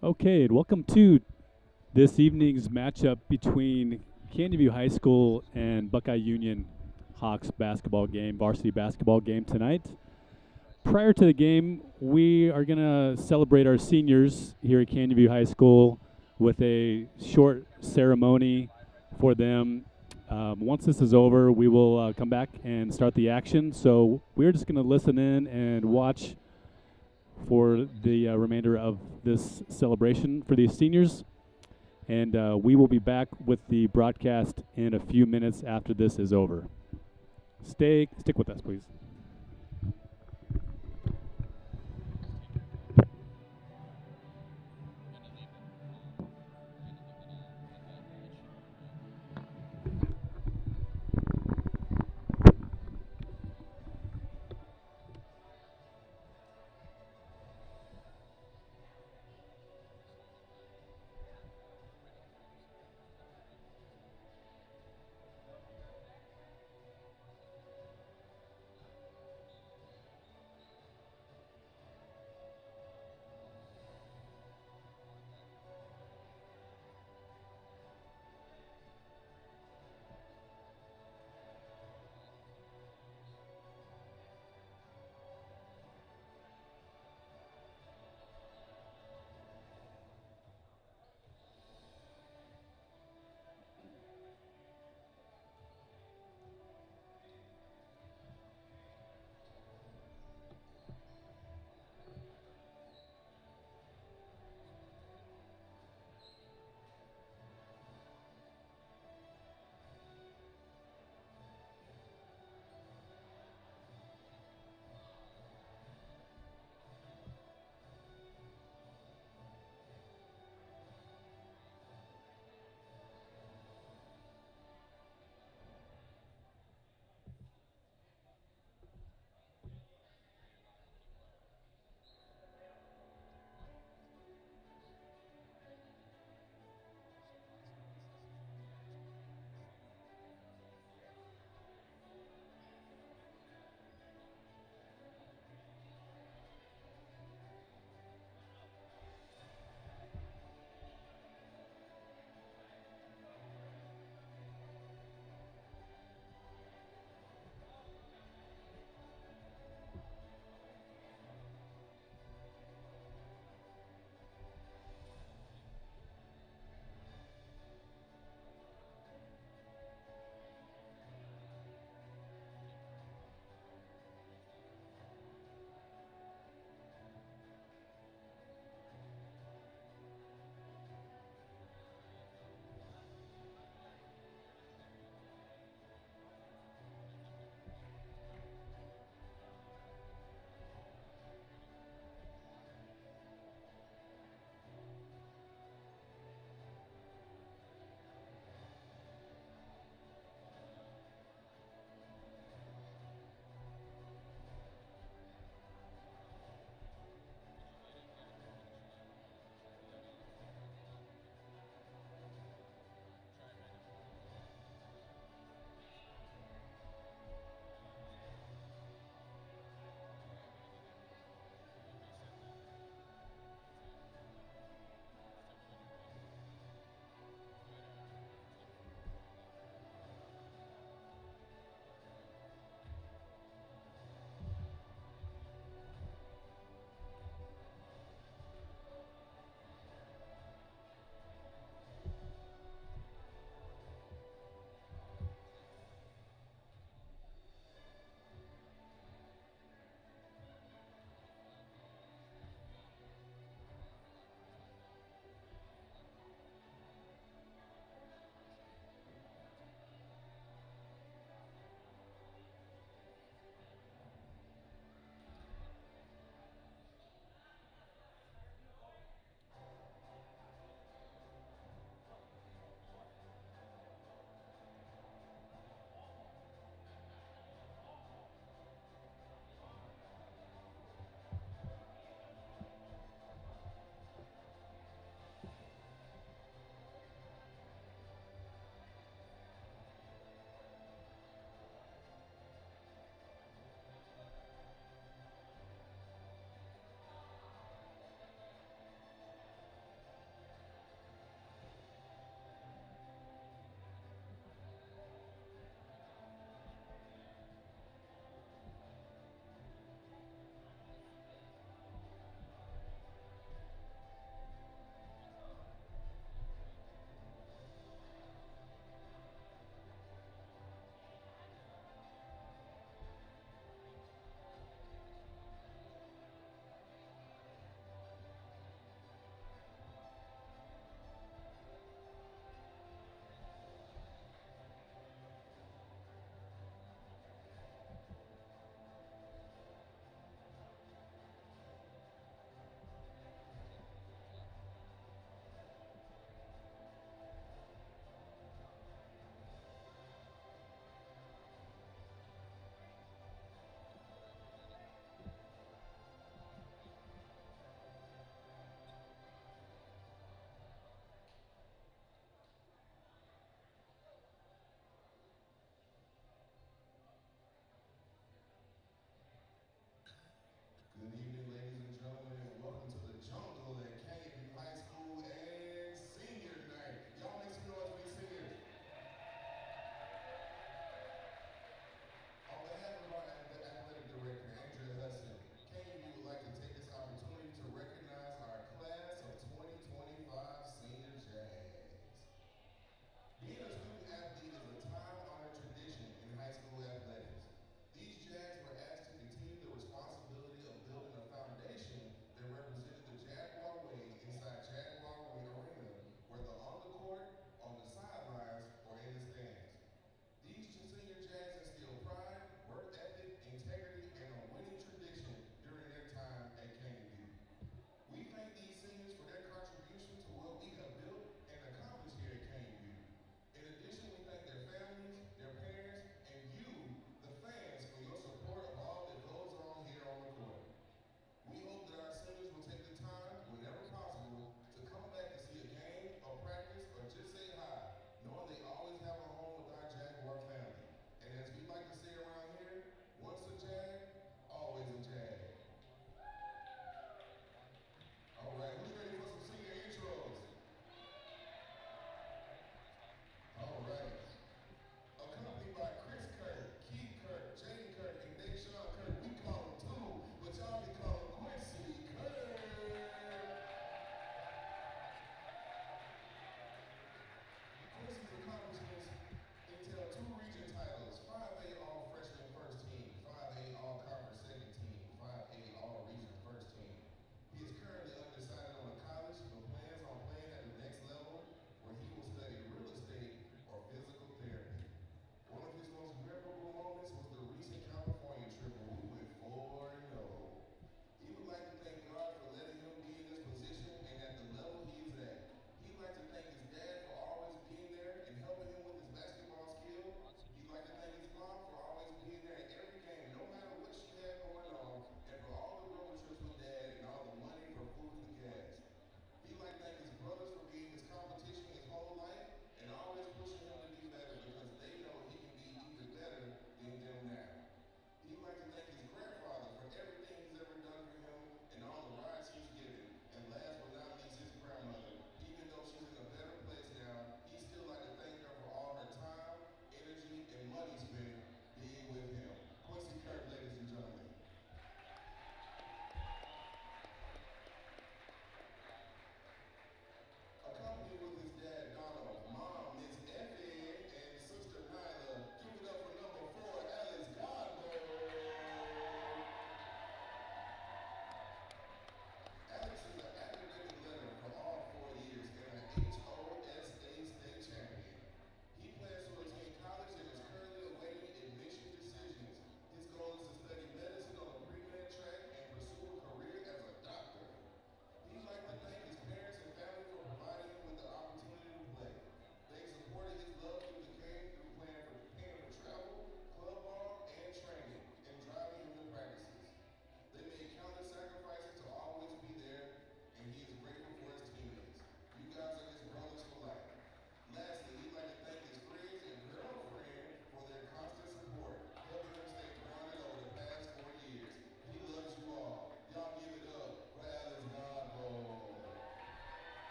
Okay, and welcome to this evening's matchup between Canyon View High School and Buckeye Union Hawks basketball game, varsity basketball game tonight. Prior to the game, we are going to celebrate our seniors here at Canyon View High School with a short ceremony for them. Once this is over, we will come back and start the action. So we're just going to listen in and watch for the remainder of this celebration for these seniors. And we will be back with the broadcast in a few minutes after this is over. Stick with us, please.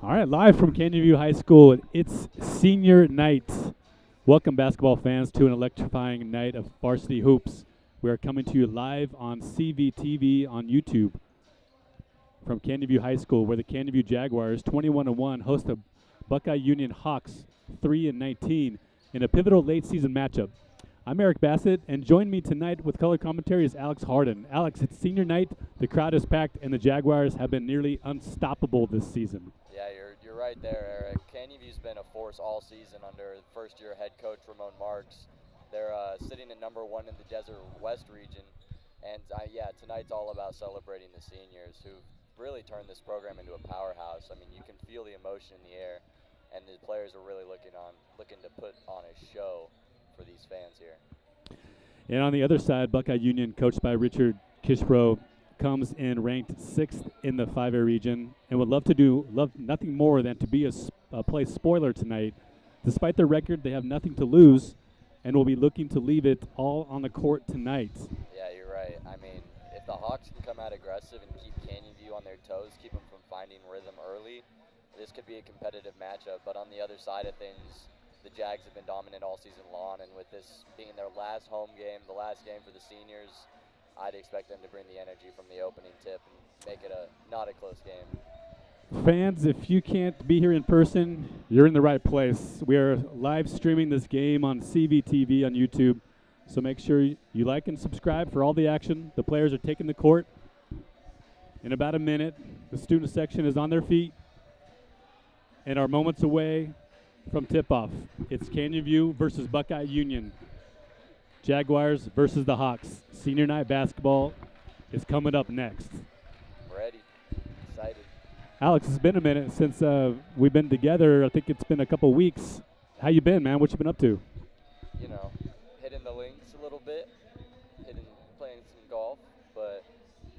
All right, live from Canyon View High School, it's senior night. Welcome, basketball fans, to an electrifying night of varsity hoops. We are coming to you live on CVTV on YouTube from Canyon View High School, where the Canyon View Jaguars, 21-1, host the Buckeye Union Hawks, 3-19, in a pivotal late-season matchup. I'm Eric Bassett, and join me tonight with color commentary is Alex Harden. Alex, it's senior night, the crowd is packed, and the Jaguars have been nearly unstoppable this season. Yeah, you're right there, Eric. Canyon View's been a force all season under first-year head coach Ramon Marks. They're sitting at number 1 in the Desert West region, and yeah, tonight's all about celebrating the seniors who really turned this program into a powerhouse. I mean, you can feel the emotion in the air, and the players are really looking to put on a show for these fans here. And on the other side, Buckeye Union, coached by Richard Kishbro, comes in ranked 6th in the 5A region and would love nothing more than to be a play spoiler tonight. Despite their record, they have nothing to lose and will be looking to leave it all on the court tonight. Yeah, you're right. I mean, if the Hawks can come out aggressive and keep Canyon View on their toes, keep them from finding rhythm early, this could be a competitive matchup. But on the other side of things, the Jags have been dominant all season long, and with this being their last home game, the last game for the seniors, I'd expect them to bring the energy from the opening tip and make it not a close game. Fans, if you can't be here in person, you're in the right place. We are live streaming this game on CVTV on YouTube, so make sure you like and subscribe for all the action. The players are taking the court. In about a minute, the student section is on their feet and are moments away from tip-off. It's Canyon View versus Buckeye Union. Jaguars versus the Hawks. Senior night basketball is coming up next. Ready. Excited. Alex, it's been a minute since we've been together. I think it's been a couple weeks. How you been, man? What you been up to? You know, hitting the links a little bit, playing some golf, but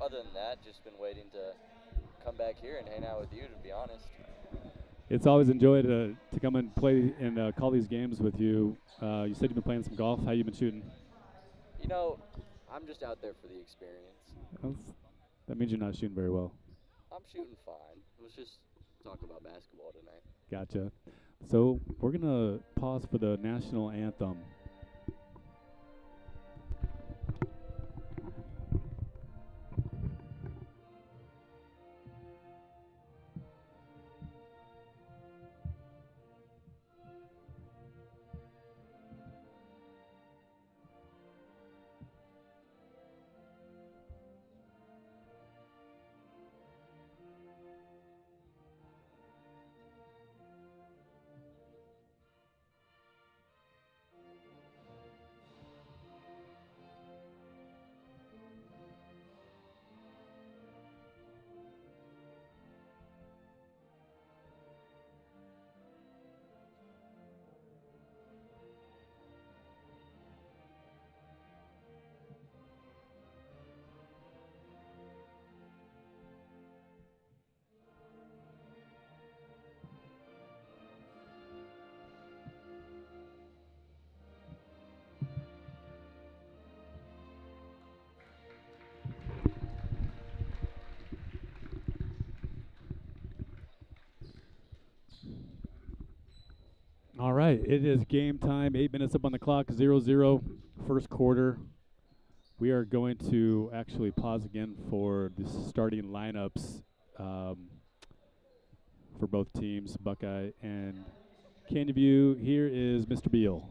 other than that, just been waiting to come back here and hang out with you, to be honest. It's always enjoyed to come and play and call these games with you. You said you've been playing some golf. How you been shooting? You know, I'm just out there for the experience. That means you're not shooting very well. I'm shooting fine. Let's just talk about basketball tonight. Gotcha. So we're going to pause for the national anthem. All right, it is game time. 8 minutes up on the clock, 0-0, first quarter. We are going to actually pause again for the starting lineups for both teams, Buckeye and Canyon View. Here is Mr. Beal.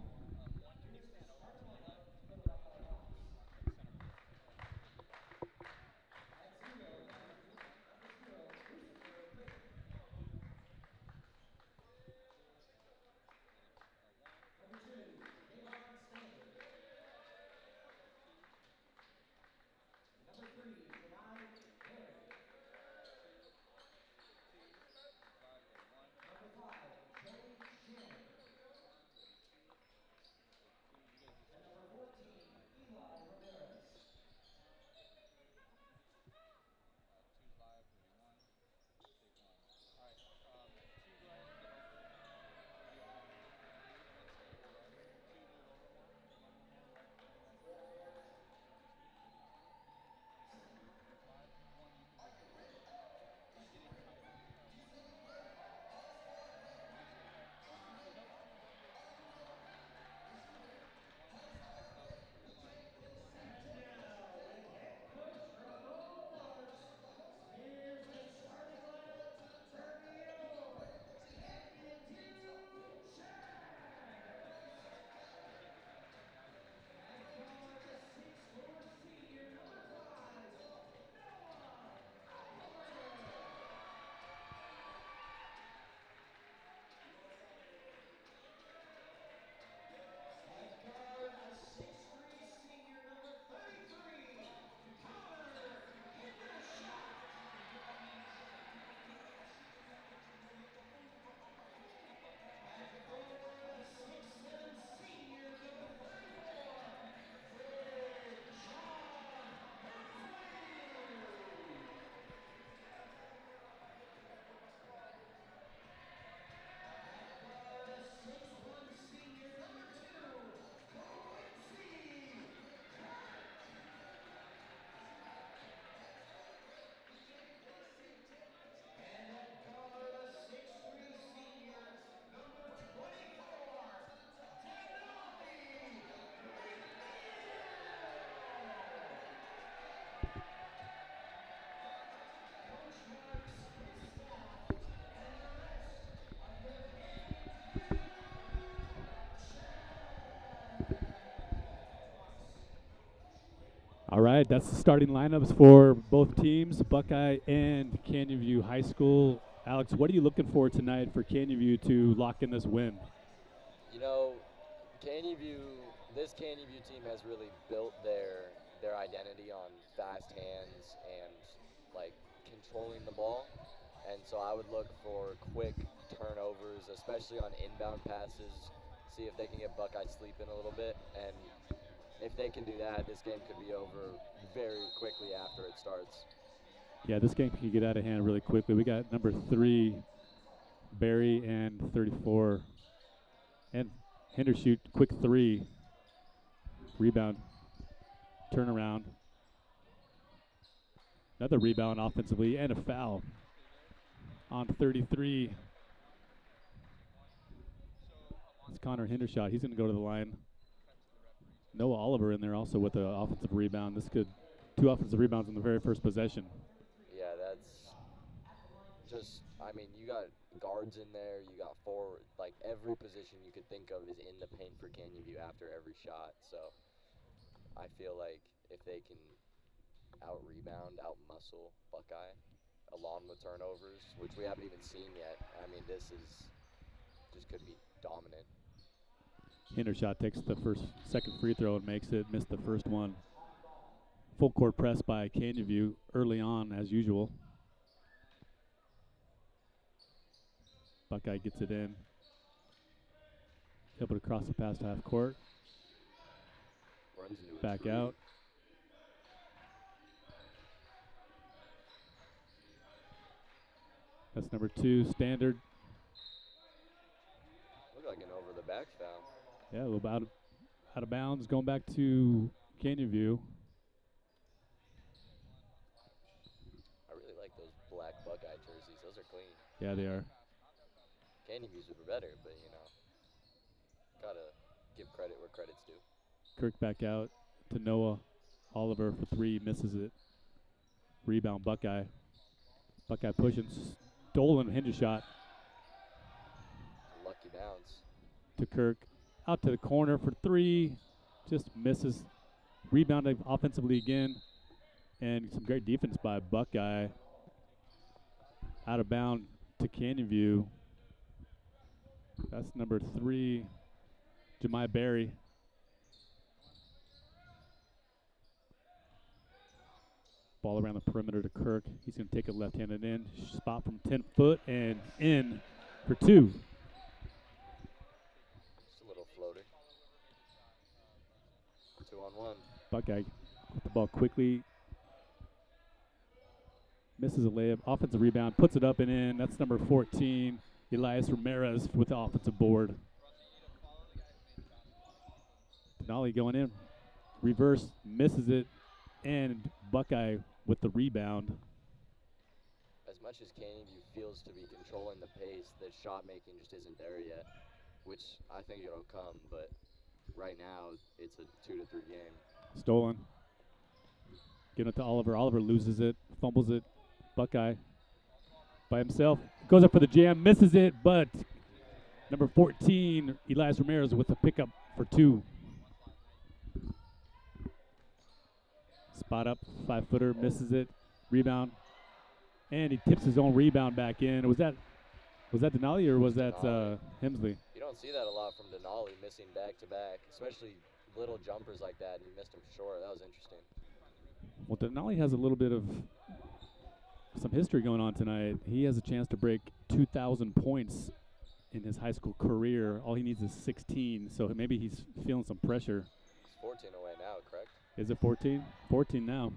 All right, that's the starting lineups for both teams, Buckeye and Canyon View High School. Alex, what are you looking for tonight for Canyon View to lock in this win? You know, this Canyon View team has really built their identity on fast hands and like controlling the ball. And so I would look for quick turnovers, especially on inbound passes. See if they can get Buckeye sleeping a little bit, and if they can do that, this game could be over very quickly after it starts. Yeah, this game can get out of hand really quickly. We got number 3, Barry, and 34. And Hendershoot, quick 3. Rebound. Turnaround. Another rebound offensively and a foul on 33. It's Connor Hendershot. He's going to go to the line. Noah Oliver in there also with the offensive rebound. This could 2 offensive rebounds in the very first possession. Yeah, that's just, I mean, you got guards in there, you got forward, like every position you could think of is in the paint for Canyon View after every shot. So I feel like if they can out-rebound, out-muscle Buckeye, along with turnovers, which we haven't even seen yet, I mean, this is just could be dominant. Hendershot takes the second free throw and makes it. Missed the first one. Full court press by Canyon View early on, as usual. Buckeye gets it in. Able to cross the pass to half court. Back out. That's number 2, Standard. Looked like an over-the-back foul. Yeah, a little bit out of bounds. Going back to Canyon View. I really like those black Buckeye jerseys. Those are clean. Yeah, they are. Canyon Views were better, but, you know, gotta give credit where credit's due. Kirk back out to Noah Oliver for 3. Misses it. Rebound, Buckeye. Buckeye pushing. Stolen Hendershot. Lucky bounce. To Kirk. Out to the corner for 3. Just misses. Rebounding offensively again. And some great defense by Buckeye. Out of bound to Canyon View. That's number 3, Jemiah Berry. Ball around the perimeter to Kirk. He's going to take it left-handed in. Spot from 10 foot and in for 2. Just a little floater. 2-on-1. Buckeye with the ball quickly. Misses a layup. Offensive rebound. Puts it up and in. That's number 14, Elias Ramirez with the offensive board. Denali going in. Reverse. Misses it. And Buckeye with the rebound. As much as Canyon View feels to be controlling the pace, the shot making just isn't there yet, which I think it'll come, but right now it's a 2-3 game. Stolen. Giving it to Oliver. Oliver loses it. Fumbles it. Buckeye by himself. Goes up for the jam. Misses it, but number 14, Elias Ramirez with the pickup for 2. Spot up. 5-footer. Misses it. Rebound. And he tips his own rebound back in. Was that Denali or was that Hemsley? You don't see that a lot from Denali, missing back-to-back, especially little jumpers like that, and he missed them short. That was interesting. Well, Denali has a little bit of some history going on tonight. He has a chance to break 2,000 points in his high school career. All he needs is 16, so maybe he's feeling some pressure. He's 14 away now, correct? Is it 14? 14 now.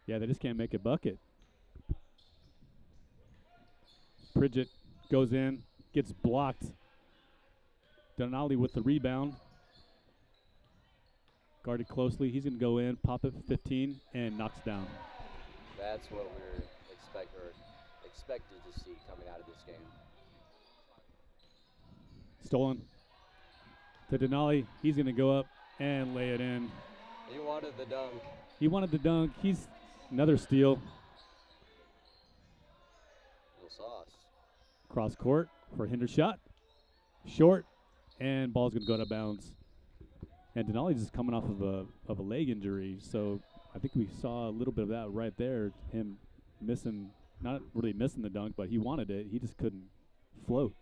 Yeah, they just can't make a bucket. Pridgett goes in, gets blocked. Denali with the rebound. Guarded closely. He's going to go in, pop it 15, and knocks down. That's what we're expected to see coming out of this game. Stolen to Denali. He's going to go up and lay it in. He wanted the dunk. He wanted the dunk. He's another steal. Little sauce. Cross court for Hendershot. Short, and ball's going to go out of bounds. And Denali's just coming off of a leg injury, so I think we saw a little bit of that right there. Him missing, not really missing the dunk, but he wanted it. He just couldn't float.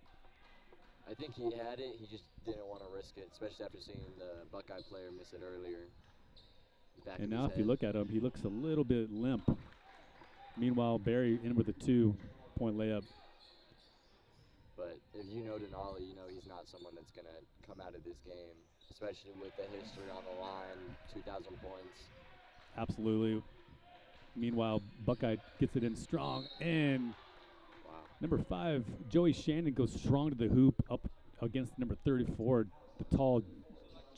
I think he had it. He just didn't want to risk it, especially after seeing the Buckeye player miss it earlier. And now if you look at him, he looks a little bit limp. Meanwhile, Barry in with a 2-point layup. But if you know Denali, you know he's not someone that's going to come out of this game, especially with the history on the line, 2,000 points. Absolutely. Meanwhile, Buckeye gets it in strong, and number 5, Joey Shannon, goes strong to the hoop up against number 34, the tall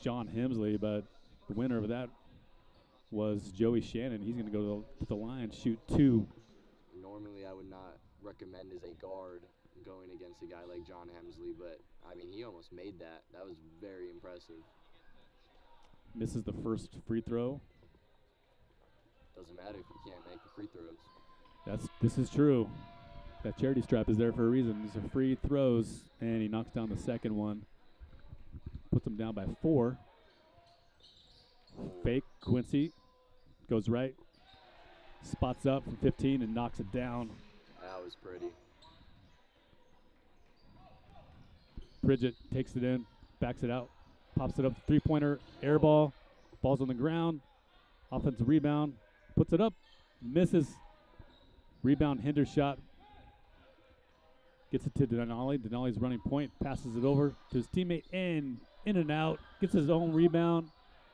John Hemsley, but the winner of that was Joey Shannon. He's going to go to the line, shoot 2. Normally, I would not recommend as a guard going against a guy like John Hemsley, but, I mean, he almost made that. That was very impressive. Misses the first free throw. Doesn't matter if you can't make the free throws. This is true. That charity strap is there for a reason. These are free throws, and he knocks down the second one. Puts him down by 4. Fake, Quincy goes right. Spots up from 15 and knocks it down. That was pretty. Bridget takes it in, backs it out, pops it up, 3-pointer, air ball. Ball's on the ground. Offensive rebound, puts it up, misses. Rebound, hinder shot. Gets it to Denali. Denali's running point, passes it over to his teammate, and in and out. Gets his own rebound,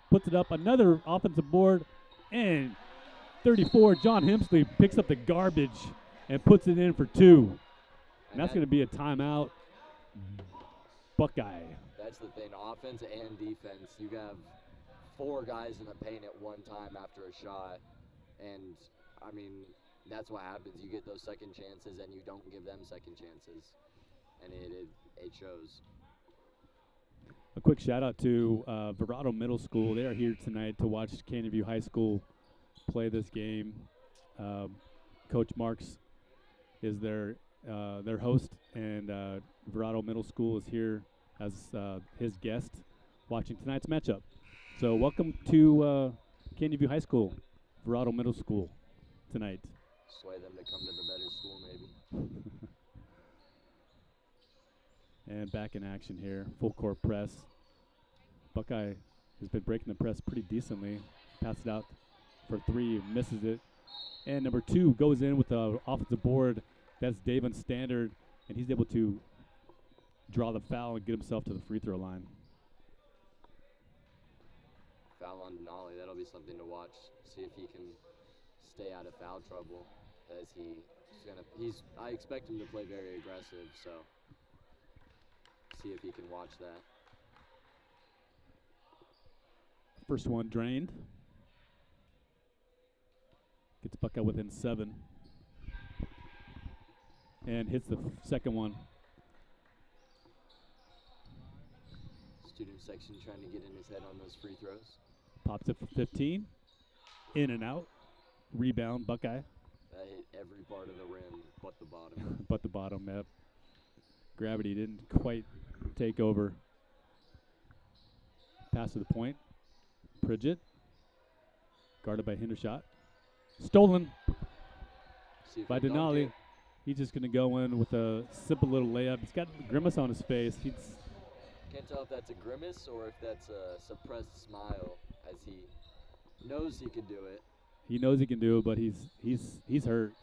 puts it up. Another offensive board, and 34, John Hemsley picks up the garbage and puts it in for 2. And that's going to be a timeout. Buckeye. That's the thing, offense and defense. You have 4 guys in the paint at one time after a shot, and, I mean, that's what happens. You get those second chances, and you don't give them second chances, and it shows. A quick shout-out to Verado Middle School. They are here tonight to watch Canyon View High School play this game. Coach Marks is their host, and Verado Middle School is here as his guest watching tonight's matchup. So welcome to Canyon View High School, Verado Middle School tonight. Sway them to come to the better school, maybe. And back in action here, full court press. Buckeye has been breaking the press pretty decently. Passes it out for 3, misses it. And number 2 goes in with the offensive board. That's Davin Standard, and he's able to draw the foul and get himself to the free throw line. Foul on Denali, that'll be something to watch. See if he can stay out of foul trouble, as I expect him to play very aggressive, so see if he can watch that. First one drained. Gets Buckeye within 7. And hits the second one. Student section trying to get in his head on those free throws. Pops it for 15. In and out. Rebound, Buckeye. That hit every part of the rim but the bottom. But the bottom, yep. Gravity didn't quite take over. Pass to the point. Pridgett. Guarded by Hendershot. Stolen by Denali. He's just going to go in with a simple little layup. He's got a grimace on his face. Can't tell if that's a grimace or if that's a suppressed smile, as he knows he can do it. He knows he can do it, but he's hurt.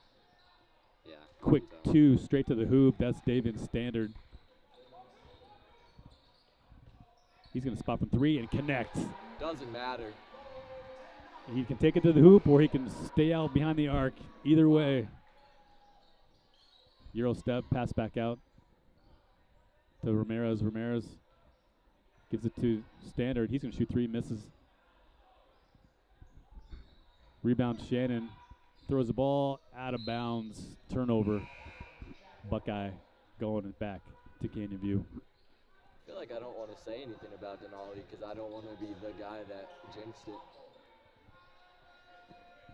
Yeah. Quick 2 straight to the hoop. That's David's standard. He's going to spot from 3 and connect. Doesn't matter. He can take it to the hoop or he can stay out behind the arc. Either way. Euro step, pass back out to Ramirez. Ramirez gives it to Standard. He's going to shoot 3, misses. Rebound Shannon. Throws the ball out of bounds. Turnover. Buckeye going back to Canyon View. I feel like I don't want to say anything about Denali because I don't want to be the guy that jinxed it.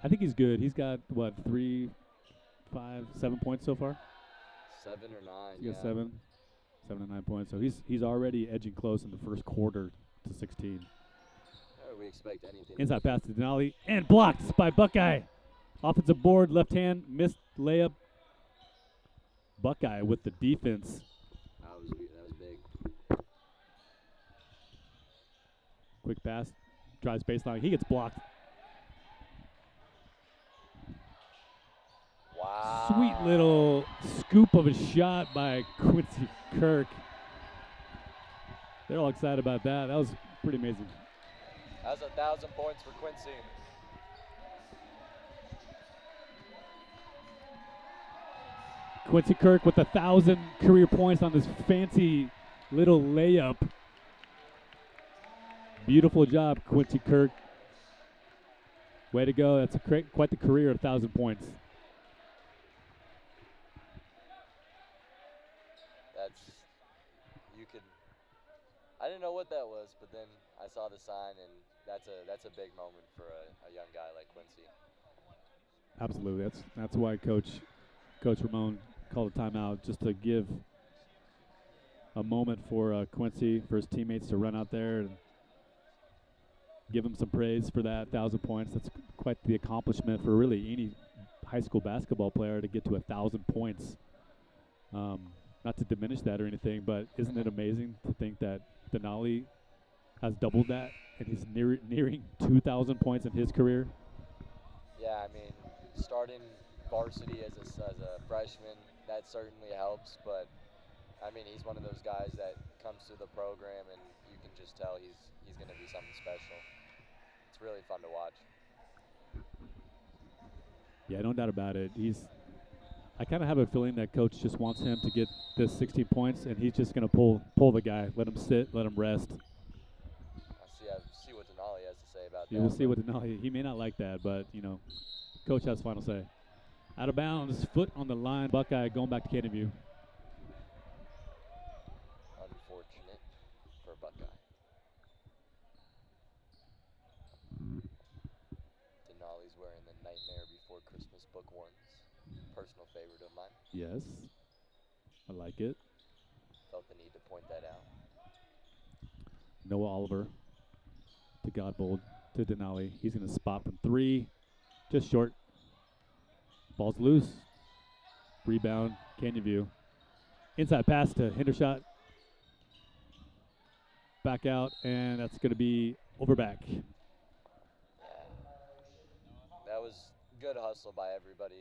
I think he's good. He's got, 3, 5, 7 points so far? 7 or 9, He got 7 to 9 points. So he's already edging close in the first quarter to 16. expect anything. Inside pass to Denali and blocked by Buckeye. Offensive board, left hand, missed layup. Buckeye with the defense. That was big. Quick pass, drives baseline. He gets blocked. Wow. Sweet little scoop of a shot by Quincy Kirk. They're all excited about that. That was pretty amazing. That's 1,000 points for Quincy. Quincy Kirk with 1,000 career points on this fancy little layup. Beautiful job, Quincy Kirk. Way to go. That's quite the career, 1,000 points. I didn't know what that was, but then I saw the sign, and that's a big moment for a young guy like Quincy. Absolutely. That's why Coach Ramon called a timeout, just to give a moment for Quincy, for his teammates to run out there and give him some praise for that 1,000 points. That's quite the accomplishment for really any high school basketball player to get to 1,000 points. Not to diminish that or anything, but isn't it amazing to think that Denali has doubled that and he's nearing 2,000 points in his career? Yeah, I mean, starting varsity as a freshman, that certainly helps, but I mean, he's one of those guys that comes through the program and you can just tell he's going to be something special. It's really fun to watch. Yeah, no doubt about it. I kind of have a feeling that coach just wants him to get this 16 points, and he's just going to pull the guy, let him sit, let him rest. I see what Denali has to say about that. We'll see what Denali. He may not like that, but coach has final say. Out of bounds, foot on the line. Buckeye going back to Canyon View. Unfortunate for Buckeye. Denali's wearing the Nightmare Before Christmas book ones. Personal favorite of mine. Yes, I like it. Felt the need to point that out. Noah Oliver to Godbold to Denali. He's going to spot from 3, just short. Ball's loose. Rebound, Canyon View. Inside pass to Hendershot. Back out, and that's going to be over back. Yeah. That was good hustle by everybody.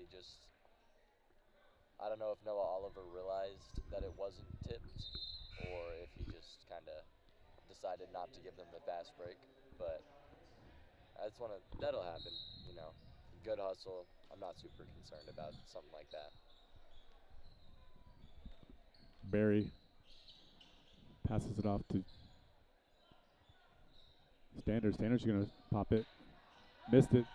I don't know if Noah Oliver realized that it wasn't tipped or if he just kind of decided not to give them the fast break, but that'll happen, Good hustle. I'm not super concerned about something like that. Barry passes it off to Standard. Standard's going to pop it. Missed it.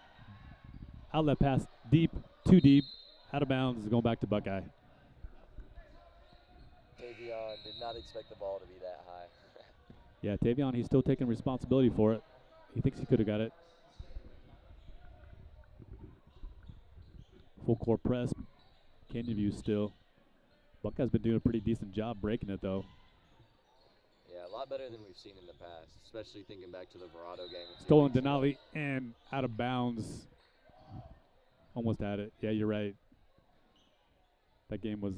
Outlet pass deep, too deep. Out of bounds, is going back to Buckeye. Tavion did not expect the ball to be that high. Yeah, Tavion, he's still taking responsibility for it. He thinks he could have got it. Full court press. Canyon View still. Buckeye's been doing a pretty decent job breaking it, though. Yeah, a lot better than we've seen in the past, especially thinking back to the Verado game. Stolen Denali and out of bounds. Almost had it. Yeah, you're right. That game was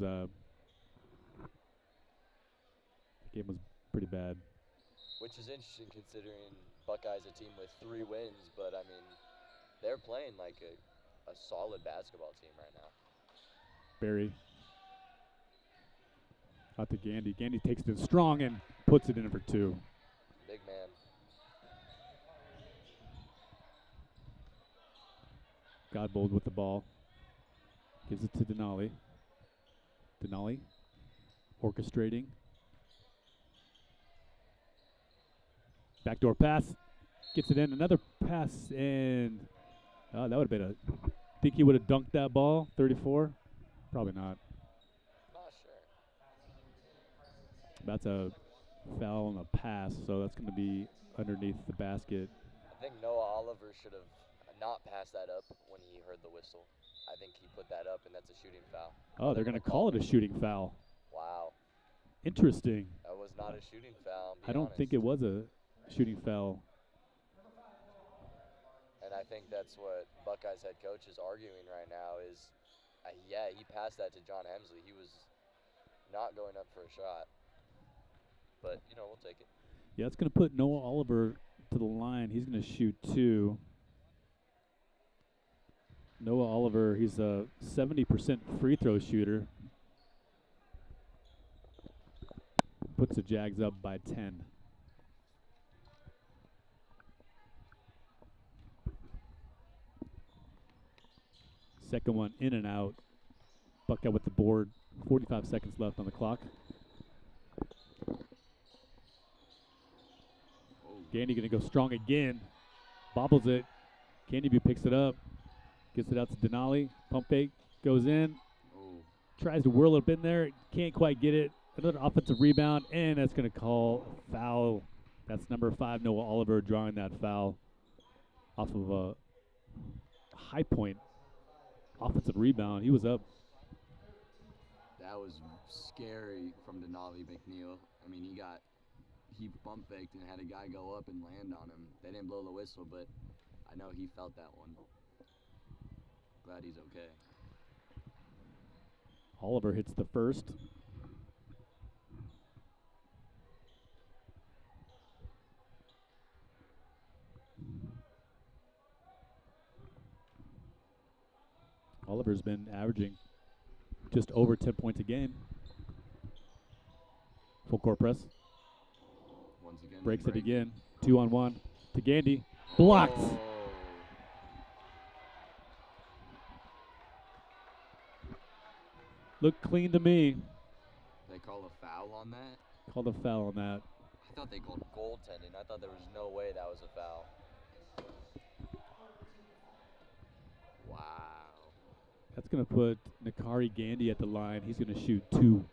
pretty bad. Which is interesting considering Buckeye's a team with 3 wins, but I mean, they're playing like a solid basketball team right now. Barry. Out to Gandy. Gandy takes it in strong and puts it in for 2. Big man. Godbold with the ball. Gives it to Denali. Denali orchestrating. Backdoor pass. Gets it in. Another pass, and that would have been think he would have dunked that ball, 34? Probably not. Not sure. That's a foul on the pass, so that's going to be underneath the basket. I think Noah Oliver should have not passed that up when he heard the whistle. I think he put that up, and that's a shooting foul. Oh, they're going to call it a shooting foul. Wow. Interesting. That was not a shooting foul. I don't think it was a shooting foul. think that's what Buckeyes head coach is arguing right now is, yeah, he passed that to John Hemsley. He was not going up for a shot. But, we'll take it. Yeah, it's going to put Noah Oliver to the line. He's going to shoot 2. Noah Oliver, he's a 70% free throw shooter. Puts the Jags up by 10. Second one in and out. Buckeye with the board. 45 seconds left on the clock. Gandy going to go strong again. Bobbles it. Candy View picks it up. Gets it out to Denali. Pump fake. Goes in. Tries to whirl it up in there. Can't quite get it. Another offensive rebound. And that's going to call a foul. That's number 5, Noah Oliver, drawing that foul off of a high point offensive rebound. He was up. That was scary from Denali McNeil. I mean, he bump faked and had a guy go up and land on him. They didn't blow the whistle, but I know he felt that one. Glad he's okay. Oliver hits the first. Oliver's been averaging just over 10 points a game. Full court press. Once again, breaks it again. 2-on-1 to Gandy. Blocked. Oh. Looked clean to me. They call a foul on that? Called a foul on that. I thought they called Goaltending. I thought there was no way that was a foul. Wow. That's going to put Nakari Gandy at the line. He's going to shoot 2.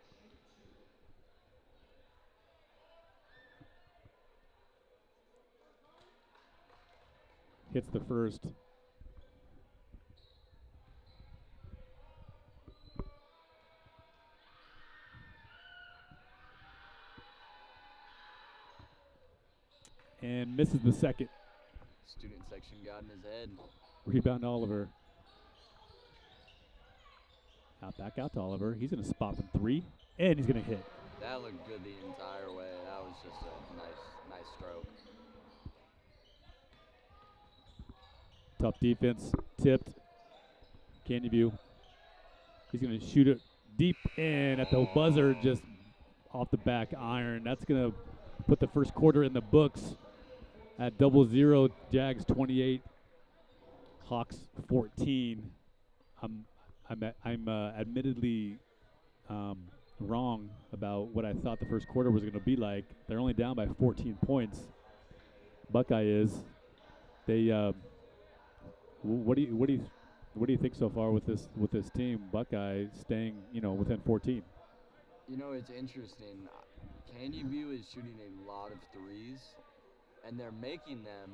Hits the first. And misses the second. Student section got in his head. Rebound to Oliver. Back out to Oliver. He's going to spot from 3, and he's going to hit. That looked good the entire way. That was just a nice stroke. Tough defense. Tipped. Candy View. He's going to shoot it deep in at the buzzer, just off the back iron. That's going to put the first quarter in the books at 0-0. Jags 28, Hawks 14. I'm admittedly wrong about what I thought the first quarter was going to be like. They're only down by 14 points. Buckeye is. They. What do you think so far with this team? Buckeye staying within 14. It's interesting. Candy View is shooting a lot of threes, and they're making them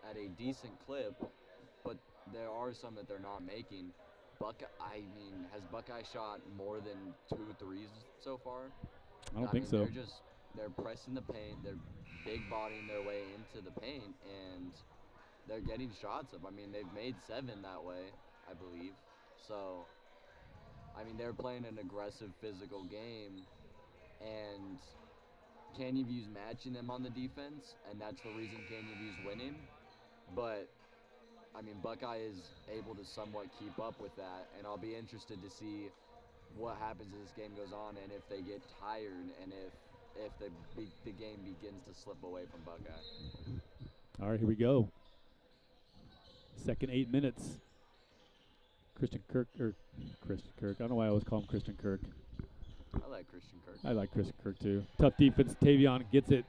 at a decent clip, but there are some that they're not making. Has Buckeye shot more than 2 threes so far? I don't think so. They're pressing the paint. They're big bodying their way into the paint, and they're getting shots up. They've made 7 that way, I believe. So, they're playing an aggressive, physical game, and Canyon View's matching them on the defense, and that's the reason Canyon View's winning. But Buckeye is able to somewhat keep up with that, and I'll be interested to see what happens as this game goes on, and if they get tired, and if the game begins to slip away from Buckeye. All right, here we go. Second 8 minutes. Christian Kirk. I don't know why I always call him Christian Kirk. I like Christian Kirk. I like Christian Kirk too. Tough defense. Tavion gets it.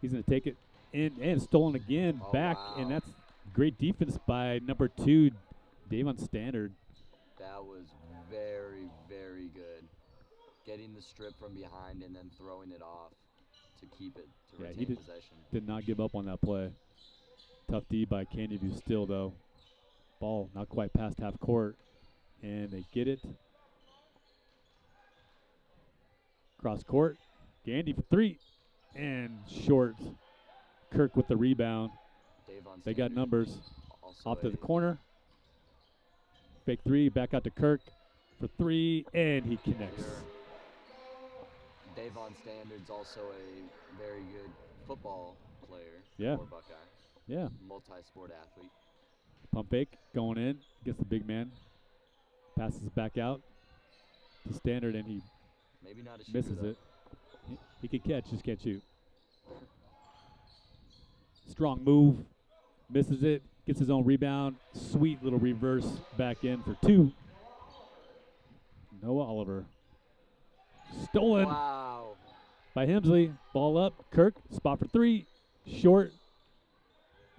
He's going to take it in, and stolen again. Back, wow. And that's great defense by number 2, Davon Standard. That was very, very good. Getting the strip from behind and then throwing it off to keep it, to retain possession. Did not give up on that play. Tough D by Candy View still, though. Ball not quite past half court, and they get it. Cross court. Gandy for 3, and short. Kirk with the rebound. They got numbers. Also Off to a the corner. Fake three, back out to Kirk for three, and he connects. Davon Standard's also a very good football player Yeah. for Buckeye. Yeah. Multi-sport athlete. Pump fake, going in, gets the big man. Passes back out to Standard, and he Maybe not a shooter, misses though. it. He can catch, just can't shoot. Strong move, misses it, gets his own rebound. Sweet little reverse back in for two. Noah Oliver. Stolen Wow. by Hemsley. Ball up. Kirk, spot for three. Short.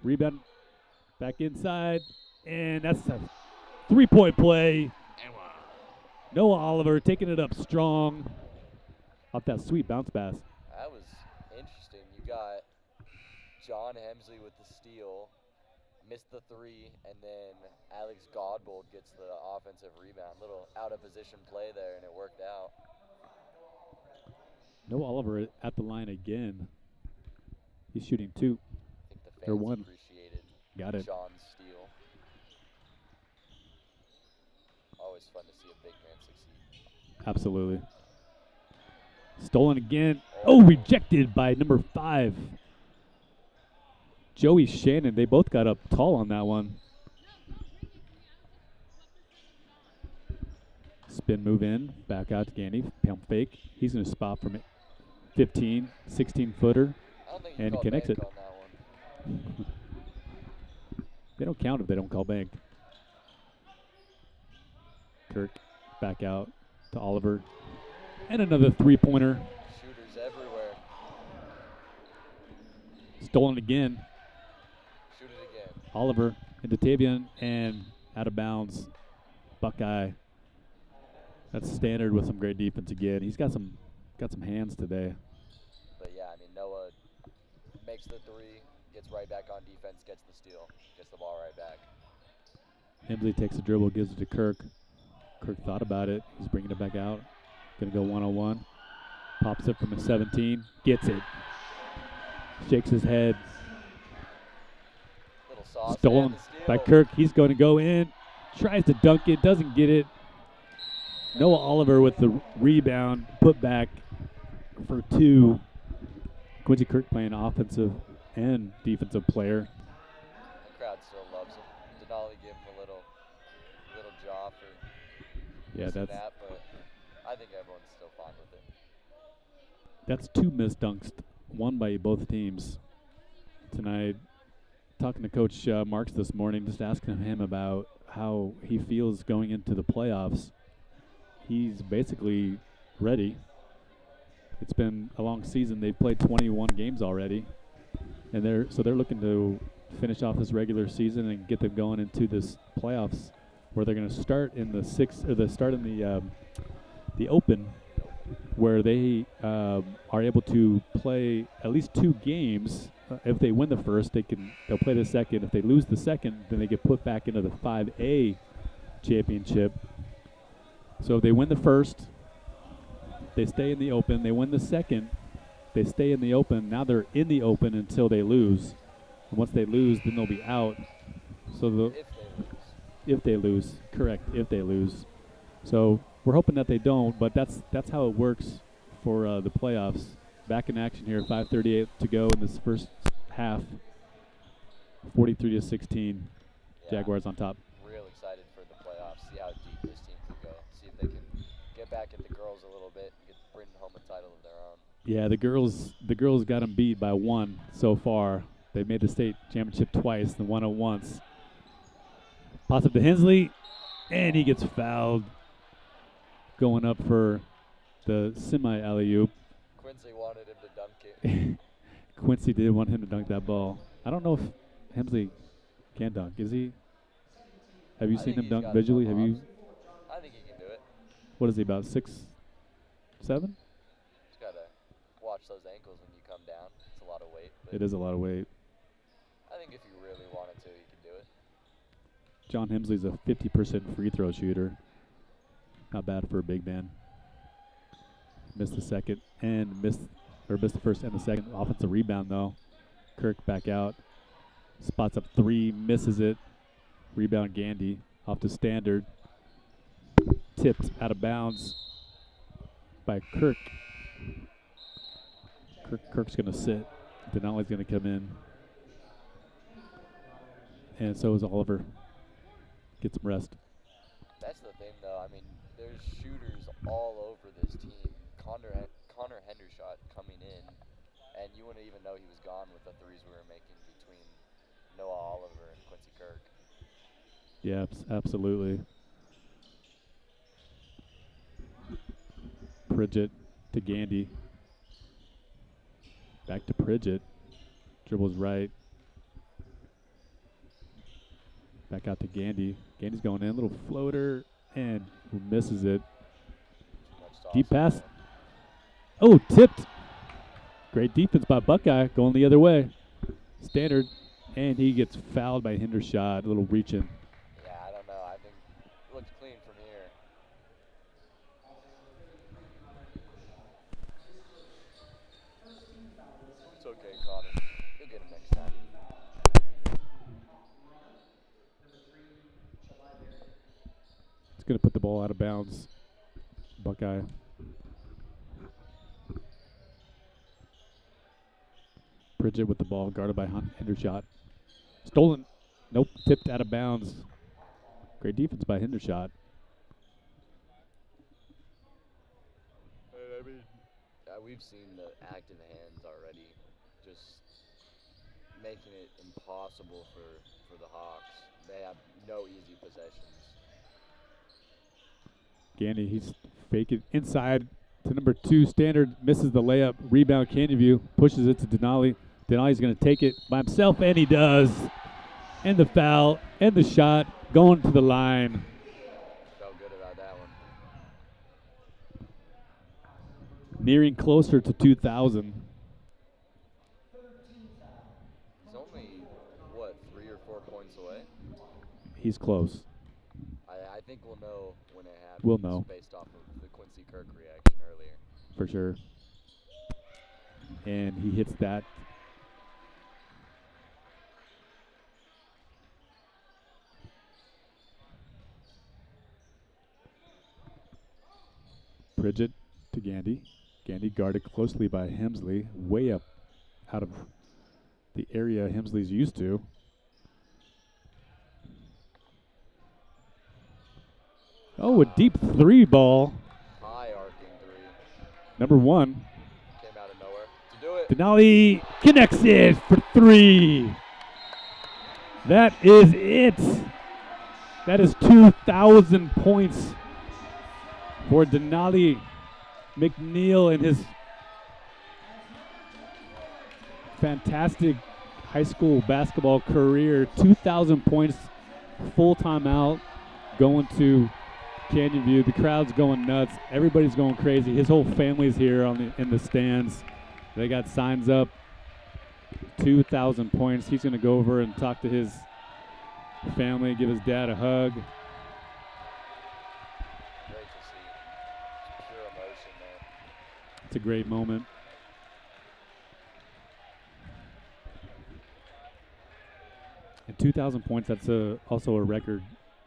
Rebound back inside. And that's a three-point play. And wow. Noah Oliver taking it up strong off that sweet bounce pass. That was interesting. You got John Hemsley with the steal, missed the three, and then Alex Godbold gets the offensive rebound. Little out-of-position play there, and it worked out. Noah Oliver at the line again. He's shooting two. I think the Or fans one. appreciated Got it. John's steal. Always fun to see a big man succeed. Absolutely. Stolen again. Oh, rejected by number 5. Joey Shannon. They both got up tall on that one. Spin move in. Back out to Gandy. Pump fake. He's going to spot from 15, 16-footer. I don't think And you called connects bank it. on that one. They don't count if they don't call bank. Kirk back out to Oliver. And another three-pointer. Shooters everywhere. Stolen again. Shoot it again. Oliver into Tavian and out of bounds. Buckeye. That's Standard with some great defense again. He's got some hands today. But yeah, I mean, Noah makes the three, gets right back on defense, gets the steal, gets the ball right back. Hemsley takes the dribble, gives it to Kirk. Kirk thought about it. He's bringing it back out. Going to go one-on-one. Pops up from a 17. Gets it. Shakes his head. Little sauce. Stolen and the steal. by Kirk. He's going to go in. Tries to dunk it. Doesn't get it. Noah Oliver with the rebound. Put back for 2. Quincy Kirk playing offensive and defensive player. The crowd still loves him. Denali gave him a little jaw for Yeah, missing that's that, but I think everyone's still fine with it. That's 2 missed dunks, one by both teams tonight. Talking to Coach Marks this morning, just asking him about how he feels going into the playoffs. He's basically ready. It's been a long season. They've played 21 games already, and they're looking to finish off this regular season and get them going into this playoffs, where they're going to start in the the Open, where they are able to play at least 2 games. If they win the first, they'll play the second. If they lose the second, then they get put back into the 5A championship. So if they win the first, they stay in the Open. They win the second, they stay in the Open. Now they're in the Open until they lose. And once they lose, then they'll be out. So if they lose, correct, if they lose. So we're hoping that they don't, but that's how it works for the playoffs. Back in action here, 5:38 to go in this first half. 43-16, Yeah, Jaguars on top. real excited for the playoffs. See how deep this team can go. See if they can get back at the girls a little bit and bring home a title of their own. Yeah, the girls got them beat by 1 so far. They made the state championship twice, and won it once. Pass up to Hensley, and he gets fouled. Going up for the semi-alley-oop. Quincy wanted him to dunk it. Quincy did want him to dunk that ball. I don't know if Hemsley can dunk. Is he? Have you I seen think him he's dunk got visually? enough Have you? hops. I think he can do it. What is he, about 6'7"? Just gotta watch those ankles when you come down. It's a lot of weight. But It is a lot of weight. I think if you really wanted to, you could do it. John Hemsley's a 50% free throw shooter. Not bad for a big man. Missed the second and missed the first and the second. Offensive rebound though. Kirk back out. Spots up 3, misses it. Rebound Gandy off the standard. Tipped out of bounds by Kirk. Kirk's going to sit. Denali's going to come in. And so is Oliver. Get some rest. That's the thing, though. I mean, there's shooters all over this team. Connor Hendershot coming in, and you wouldn't even know he was gone with the threes we were making between Noah Oliver and Quincy Kirk. Yeah, absolutely. Pridgett to Gandy. Back to Pridgett. Dribbles right. Back out to Gandy. Gandy's going in. Little floater. And misses it. Deep pass. Oh, tipped. Great defense by Buckeye. Going the other way. Standard. And he gets fouled by Hendershot. A little reaching. Yeah, I don't know. I think it looks clean from here. It's okay, Connor. You'll get him next time. It's going to put the ball out of bounds. Buckeye. Pridgett with the ball, guarded by Hendershot. Stolen. Nope, tipped out of bounds. Great defense by Hendershot. I mean, we've seen the active hands already, just making it impossible for the Hawks. They have no easy possessions. Gandy, he's faking inside to number 2. Standard misses the layup. Rebound, Canyon View pushes it to Denali. Denali's going to take it by himself, and he does. And the foul, and the shot going to the line. Felt good about that one. Nearing closer to 2,000. He's only, what, 3 or 4 points away? He's close. I think we'll know when it happens. We'll know. Based off of the Quincy Kirk reaction earlier. For sure. And he hits that. Pridgett to Gandy. Gandy guarded closely by Hemsley, way up out of the area Hemsley's used to. Oh, a deep 3 ball. High arcing 3. Number 1. Came out of nowhere to do it. Denali connects it for 3. That is it. That is 2,000 points for Denali McNeil in his fantastic high school basketball career. 2,000 points, full time out, going to Canyon View. The crowd's going nuts. Everybody's going crazy. His whole family's here in the stands. They got signs up. 2,000 points. He's going to go over and talk to his family, give his dad a hug. Great to see. Pure emotion there. It's a great moment. And 2,000 points, that's also a record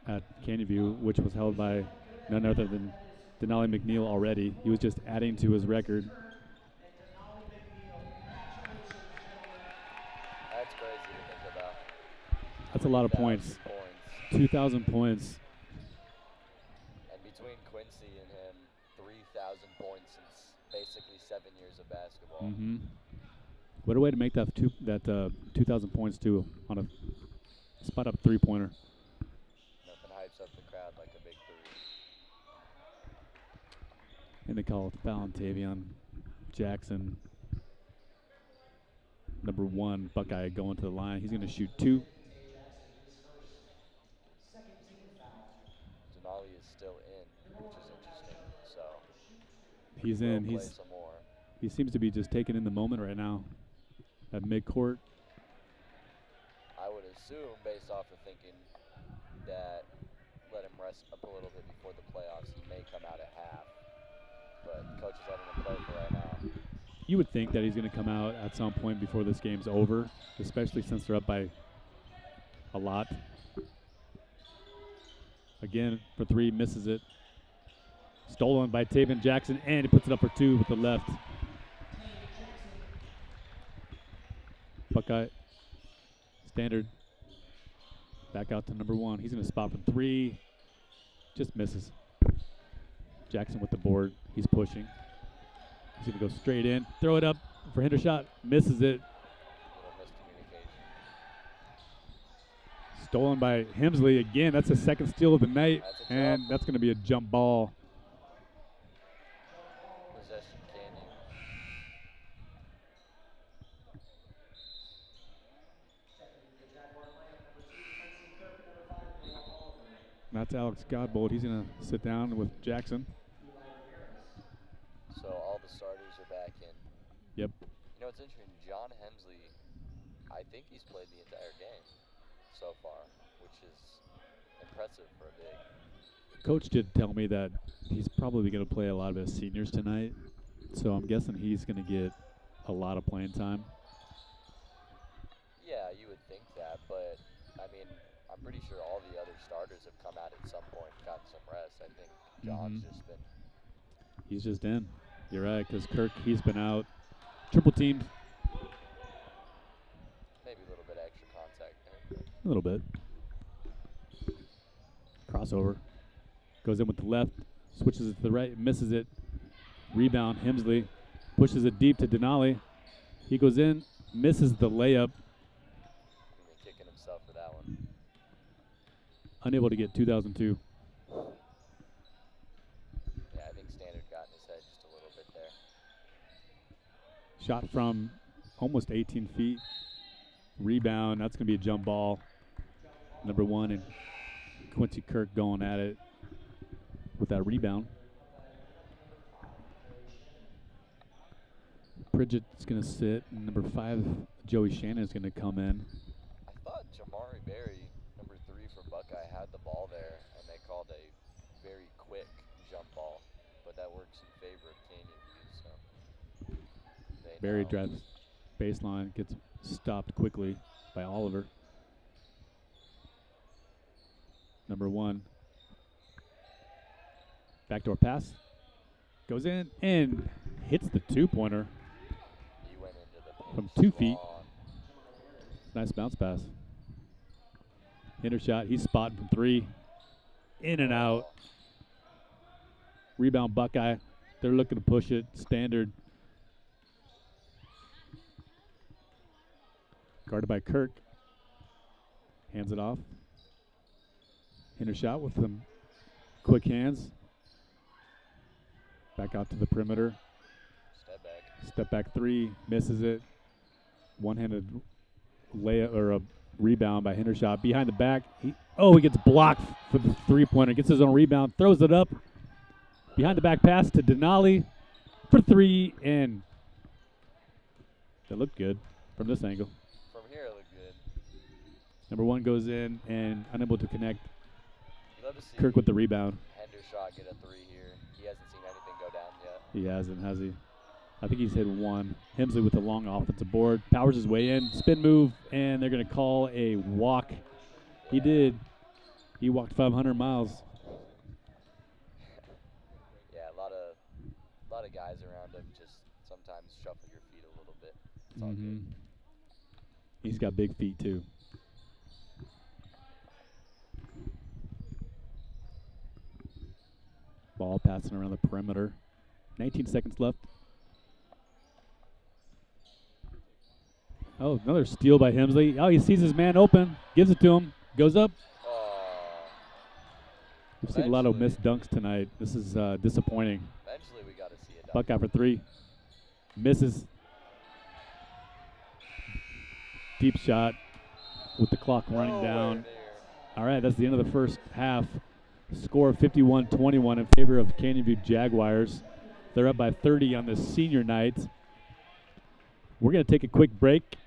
at Canyon View, which was held by none other than Denali McNeil already. He was just adding to his record. That's crazy to think about. That's a lot of points. 2,000 points. And between Quincy and him, 3,000 points since basically 7 years of basketball. Mm-hmm. What a way to make that 2,000 points too on a spot up 3-pointer. Nothing hypes up the crowd like a big 3. And they call it foul on Tavion Jackson. Number 1, Buckeye going to the line. He's going to shoot 2. Denali is still in, which is interesting. So he's in. Play some more. He seems to be just taking in the moment right now at midcourt. I would assume, based off of thinking that let him rest up a little bit before the playoffs, he may come out at half. But coach is letting him play for right now. You would think that he's going to come out at some point before this game's over, especially since they're up by a lot. Again for 3, misses it. Stolen by Taven Jackson, and he puts it up for 2 with the left. Buckeye standard. Back out to number 1. He's going to spot from 3. Just misses. Jackson with the board. He's pushing. He's going to go straight in. Throw it up for Hendershot. Misses it. Little miscommunication. Stolen by Hemsley again. That's the second steal of the night, and that's going to be a jump ball. Possession Canyon. That's Alex Godbold. He's going to sit down with Jackson. So all the starters are back in. Yep. You know, it's interesting. John Hemsley, I think he's played the entire game so far, which is impressive for a big. Coach did tell me that he's probably going to play a lot of his seniors tonight, so I'm guessing he's going to get a lot of playing time. Yeah, you would think that, but I mean, I'm pretty sure all the other starters have come out at some point and gotten some rest. I think John's just been. He's just in. You're right, because Kirk, he's been out. Triple teamed. Maybe a little bit extra contact there. A little bit. Crossover. Goes in with the left. Switches it to the right. Misses it. Rebound. Hemsley pushes it deep to Denali. He goes in. Misses the layup. Kicking himself for that one. Unable to get 2002. Yeah, I think Standard got in his head just a little bit there. Shot from almost 18 feet. Rebound. That's going to be a jump ball. Number 1, and Quincy Kirk going at it with that rebound. Bridget's going to sit, and number 5, Joey Shannon, is going to come in. I thought Jamari Berry, number 3 from Buckeye, had the ball there, and they called a very quick jump ball, but that works in favor of Canyon View. So Berry drives baseline, gets stopped quickly by Oliver. Number 1. Backdoor pass. Goes in and hits the 2-pointer. He went into the paint From 2 feet. strong. Nice bounce pass. Hendershot. He's spotting from 3. In and out. Rebound Buckeye. They're looking to push it. Standard. Guarded by Kirk. Hands it off. Hendershot with some quick hands. Back out to the perimeter. Step back. Step back 3. Misses it. One-handed layup or a rebound by Hendershot. Behind the back. He gets blocked for the 3-pointer. Gets his own rebound. Throws it up. Behind the back pass to Denali for 3. And that looked good from this angle. From here, it looked good. Number 1 goes in and unable to connect. You love to see Kirk with the rebound. Hendershot get a 3 here. He hasn't seen anything go down yet. He hasn't, has he? I think he's hit 1. Hemsley with the long offensive board. Powers his way in. Spin move, and they're going to call a walk. He did. He walked 500 miles. Yeah, a lot of guys around him. Just sometimes shuffle your feet a little bit. It's all good. He's got big feet, too. Ball passing around the perimeter. 19 seconds left. Oh, another steal by Hemsley. Oh, he sees his man open. Gives it to him. Goes up. We've seen a lot of missed dunks tonight. This is disappointing. Eventually we got to see a dunk. Buckeye for 3. Misses. Deep shot with the clock running down. All right, that's the end of the first half. Score of 51-21 in favor of Canyon View Jaguars. They're up by 30 on this senior night. We're going to take a quick break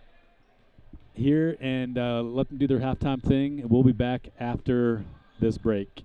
here and let them do their halftime thing. And we'll be back after this break.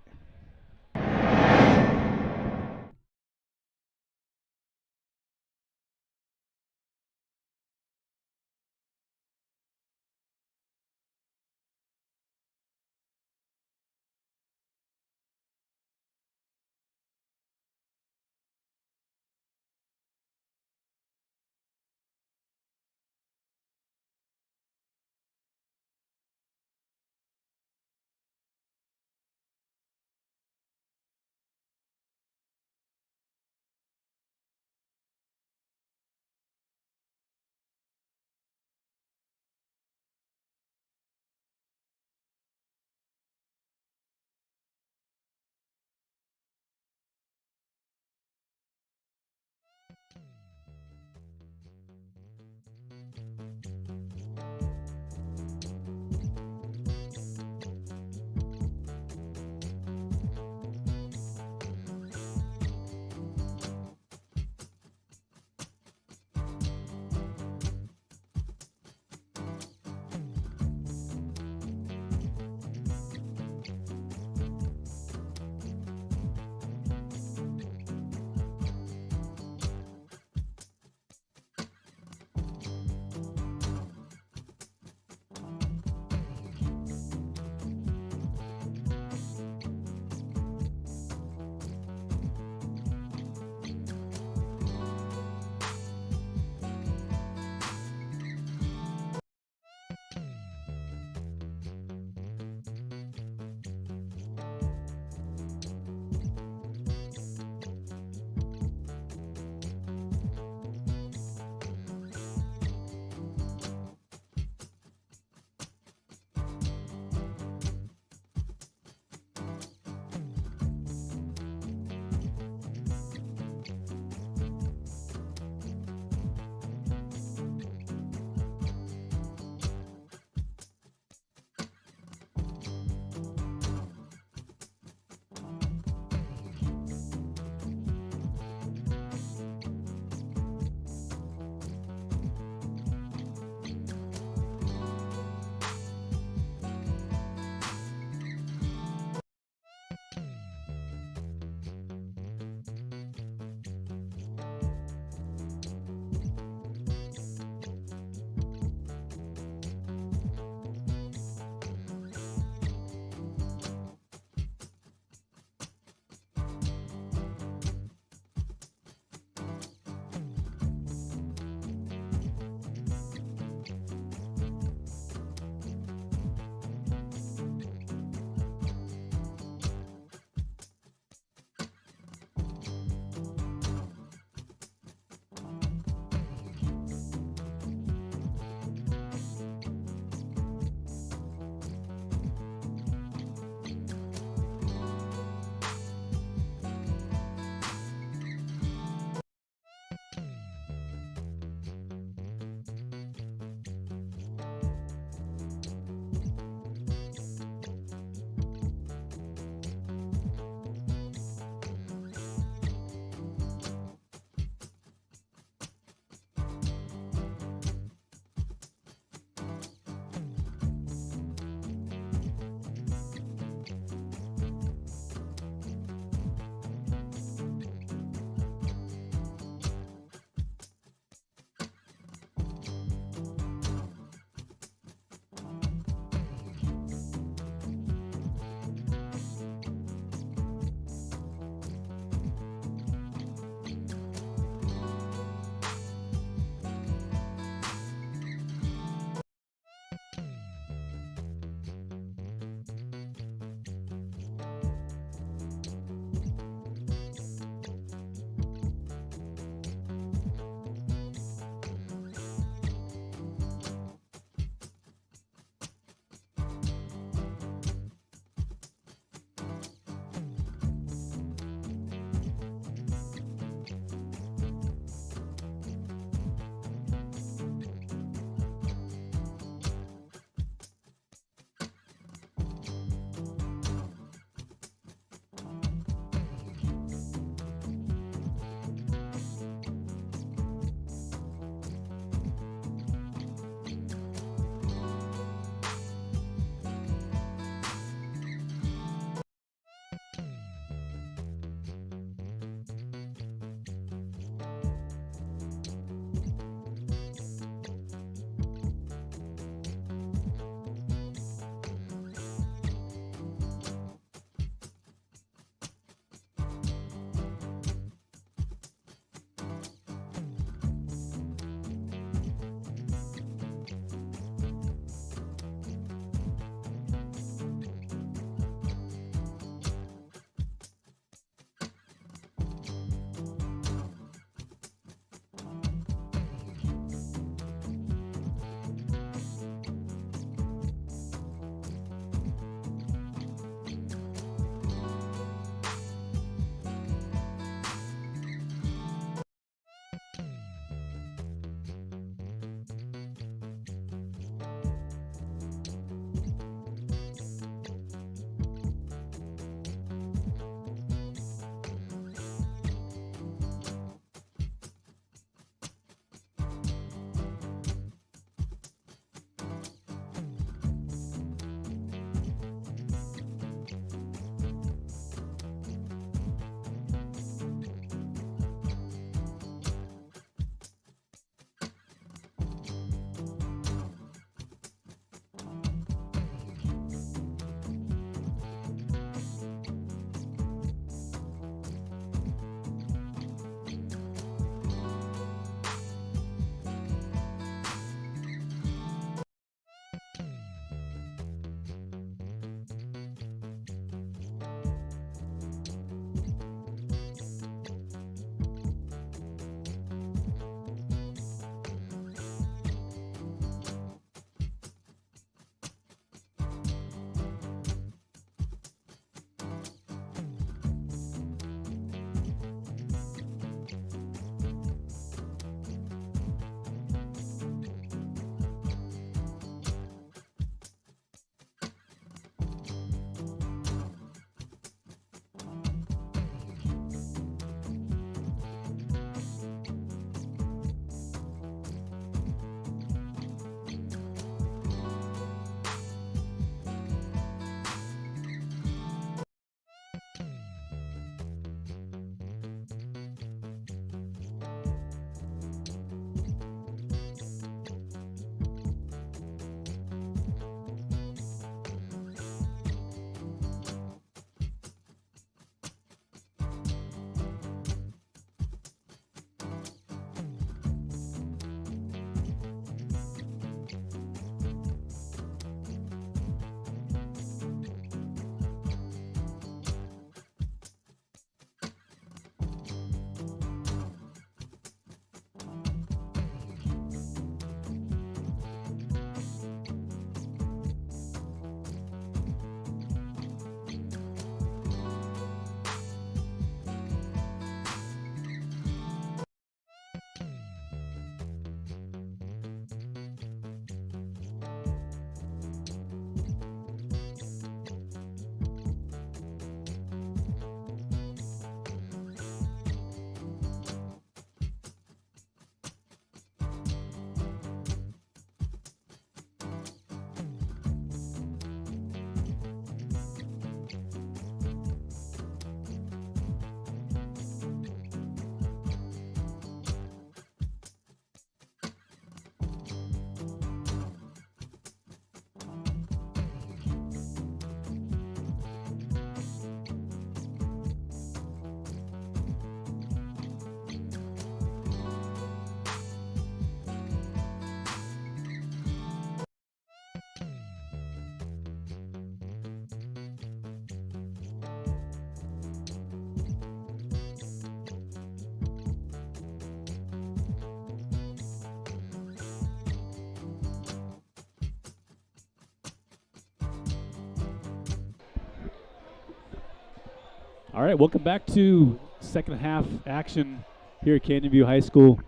All right, welcome back to second half action here at Canyon View High School,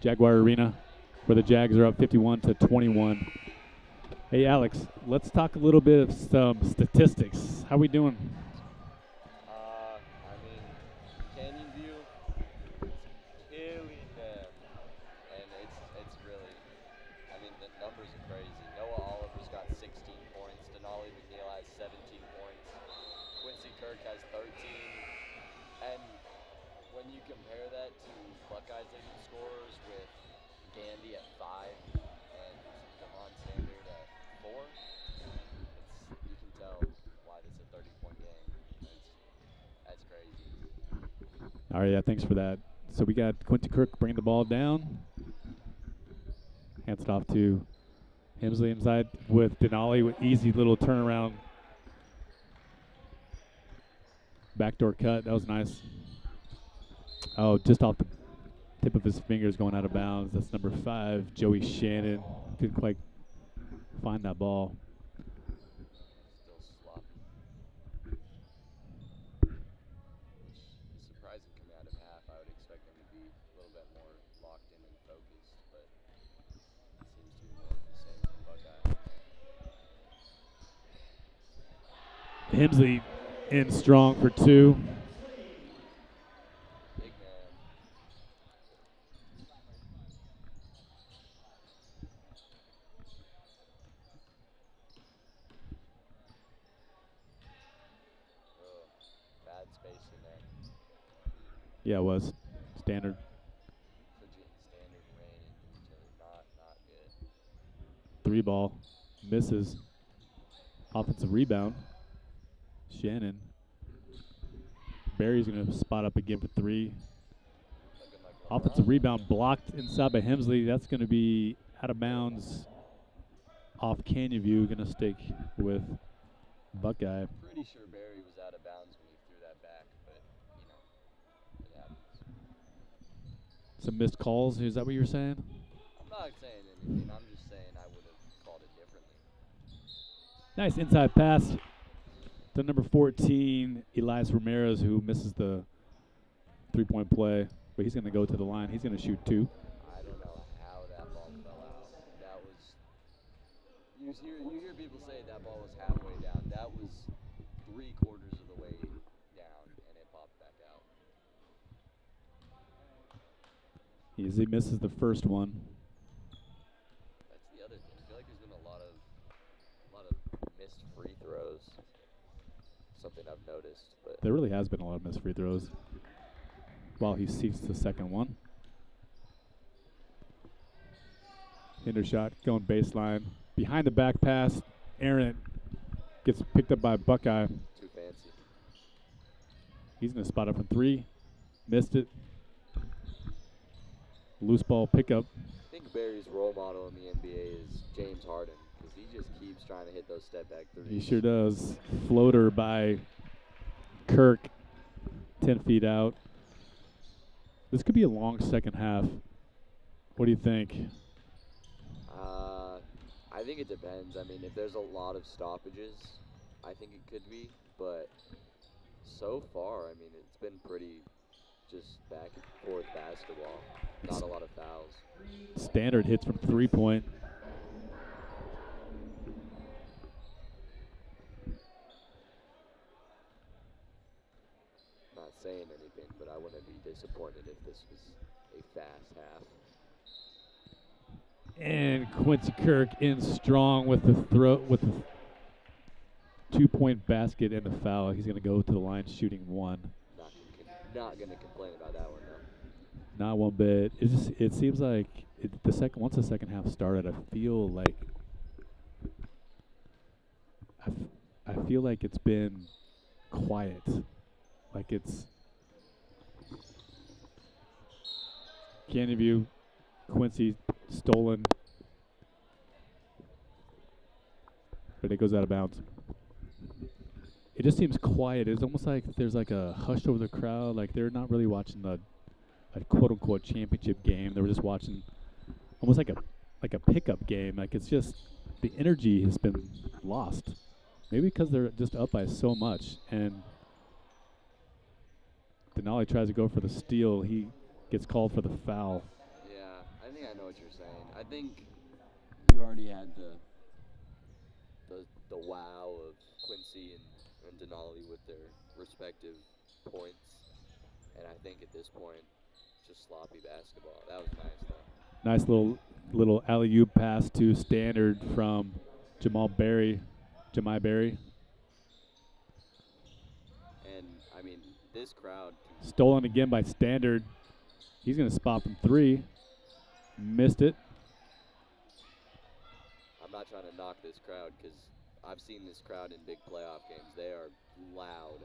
Jaguar Arena, where the Jags are up 51-21. Hey, Alex, let's talk a little bit of some statistics. How we doing? I mean, Canyon View is killing them, and it's really, I mean, the numbers are crazy. Noah Oliver's got 16 points. Denali McNeil has 17 points. Quincy Kirk has 13. And when you compare that to Buckeyes leading scorers with Gandy at 5 and Devon Standard at 4, you can tell why this is a 30-point game. That's crazy. All right, yeah, thanks for that. So we got Quincy Kirk bringing the ball down. Hands it off to Hemsley inside with Denali with easy little turnaround. Backdoor cut, that was nice. Oh, just off the tip of his fingers going out of bounds. That's number 5, Joey Shannon. Couldn't quite find that ball. Still sloppy. Which is surprising coming out of half. I would expect them to be a little bit more locked in and focused, but it seems to be more of the same from Buckeye. Hemsley in strong for 2. Big man. Bad spacing there. Yeah, it was. Standard. Legit standard ran into each other. Not good. 3 ball. Misses. Offensive rebound. Shannon. Barry's going to spot up again for 3. Looking like Offensive LeBron. rebound blocked inside by Hemsley. That's going to be out of bounds off Canyon View. Going to stick with Buckeye. Pretty sure Barry was out of bounds when he threw that back, but, you know, it happens. Some missed calls. Is that what you were saying? I'm not saying anything. I'm just saying I would have called it differently. Nice inside pass to number 14, Elias Ramirez, who misses the 3-point play. But he's going to go to the line. He's going to shoot 2. I don't know how that ball fell out. That was you hear people say that ball was halfway down. That was 3/4 of the way down, and it popped back out. He misses the first one. That's the other thing. I feel like there's been a lot of missed free throws. Something I've noticed, but There really has been a lot of missed free throws while he seeks the second one. Hinder shot going baseline. Behind the back pass, Aaron gets picked up by Buckeye. too fancy. He's going to spot up from 3. Missed it. Loose ball pickup. I think Barry's role model in the NBA is James Harden because he just keeps trying to hit those step back threes. He sure does. Floater by Kirk, 10 feet out. This could be a long second half. What do you think? I think it depends. I mean, if there's a lot of stoppages, I think it could be. But so far, I mean, it's been pretty just back and forth basketball. Not a lot of fouls. Standard hits from 3-point. Not saying anything, but I wouldn't be disappointed if this was a fast half. And Quincy Kirk in strong with the 2-point basket and the foul. He's going to go to the line shooting 1. Not gonna complain about that one though. Not one bit. It seems like once the second half started, I feel like it's been quiet. Like it's Canyon View, Quincy stolen, but it goes out of bounds. It just seems quiet. It's almost like there's like a hush over the crowd. Like they're not really watching the quote-unquote championship game. They were just watching almost like a pickup game. Like it's just the energy has been lost. Maybe because they're just up by so much. And Denali tries to go for the steal. He gets called for the foul. Yeah, I think I know what you're saying. I think you already had the wow of Quincy and Denali with their respective points, and I think at this point, just sloppy basketball. That was nice though. Nice little alley-oop pass to Standard from Jemai Berry. And I mean, this crowd. Stolen again by Standard. He's going to spot from 3. Missed it. I'm not trying to knock this crowd because I've seen this crowd in big playoff games. They are loud.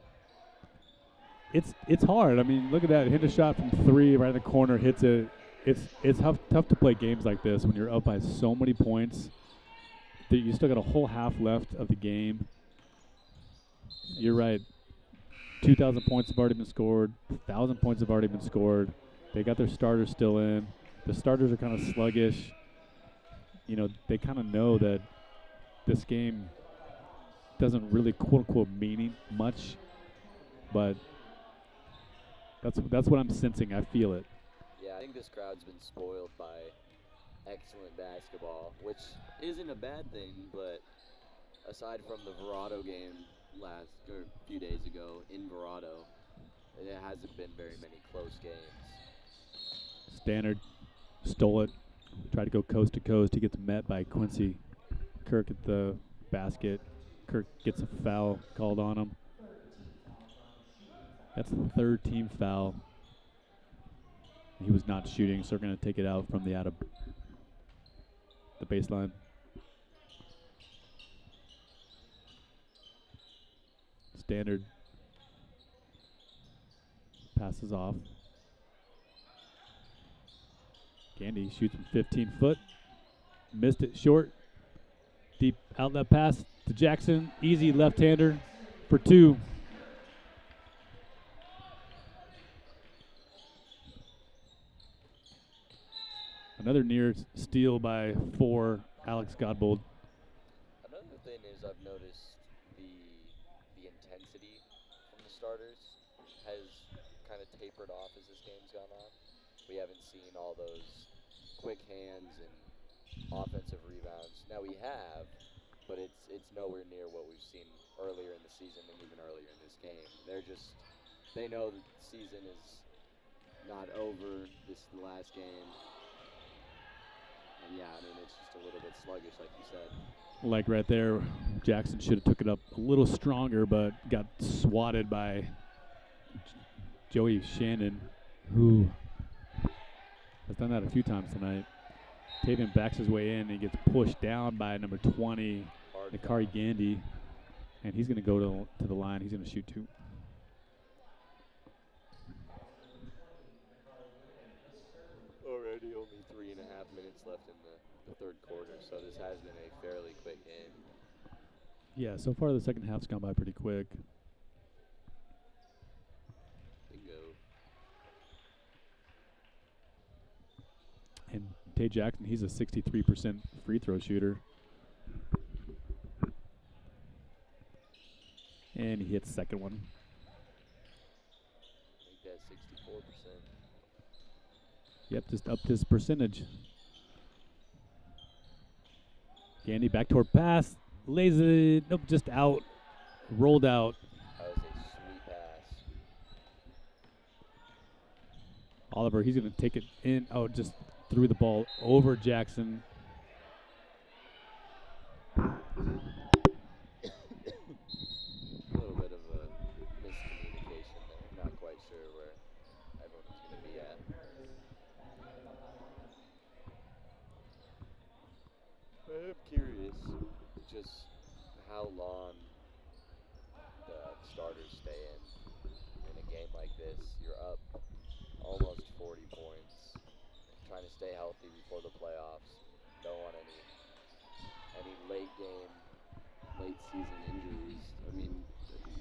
It's hard. I mean, look at that. Hit a shot from 3 right in the corner, hits it. It's tough to play games like this when you're up by so many points that you still got a whole half left of the game. You're right. 2,000 points have already been scored. 1,000 points have already been scored. They got their starters still in. The starters are kind of sluggish. You know, they kind of know that this game doesn't really quote-unquote mean much, but that's what I'm sensing. I feel it. Yeah, I think this crowd's been spoiled by excellent basketball, which isn't a bad thing, but aside from the Verado game a few days ago in Verado, it hasn't been very many close games. Standard stole it, tried to go coast to coast. He gets met by Quincy Kirk at the basket. Kirk gets a foul called on him. That's the 3rd team foul. He was not shooting, so they're going to take it out from the the baseline. Standard passes off. Gandy shoots from 15 foot. Missed it short. Deep outlet pass to Jackson. Easy left-hander for 2. Another near steal by 4, Alex Godbold. Another thing is I've noticed the intensity from the starters has kind of tapered off as this game's gone on. We haven't seen all those quick hands and offensive rebounds. Now we have, but it's nowhere near what we've seen earlier in the season and even earlier in this game. They know that the season is not over. This is the last game. And yeah, I mean, it's just a little bit sluggish, like you said. Like right there, Jackson should have took it up a little stronger, but got swatted by Joey Shannon, who has done that a few times tonight. Tavian backs his way in and he gets pushed down by number 20, Nikari Gandy, and he's going to go to the line. He's going to shoot 2. Already only 3.5 minutes left in the third quarter, so this has been a fairly quick game. Yeah, so far the second half's gone by pretty quick. Bingo. And Tay Jackson, he's a 63% free throw shooter. And he hits second one. I think that's 64%. Yep, just upped his percentage. Gandy backdoor pass. Lays it. Nope, just out. Rolled out. That was a sweet pass. Oliver, he's going to take it in. Oh, just threw the ball over Jackson. A little bit of a miscommunication there. Not quite sure where everyone's going to be at. I'm curious just how long the starters stay in a game like this. You're up almost 40 points, trying to stay healthy before the playoffs. Don't want any late season injuries. I mean,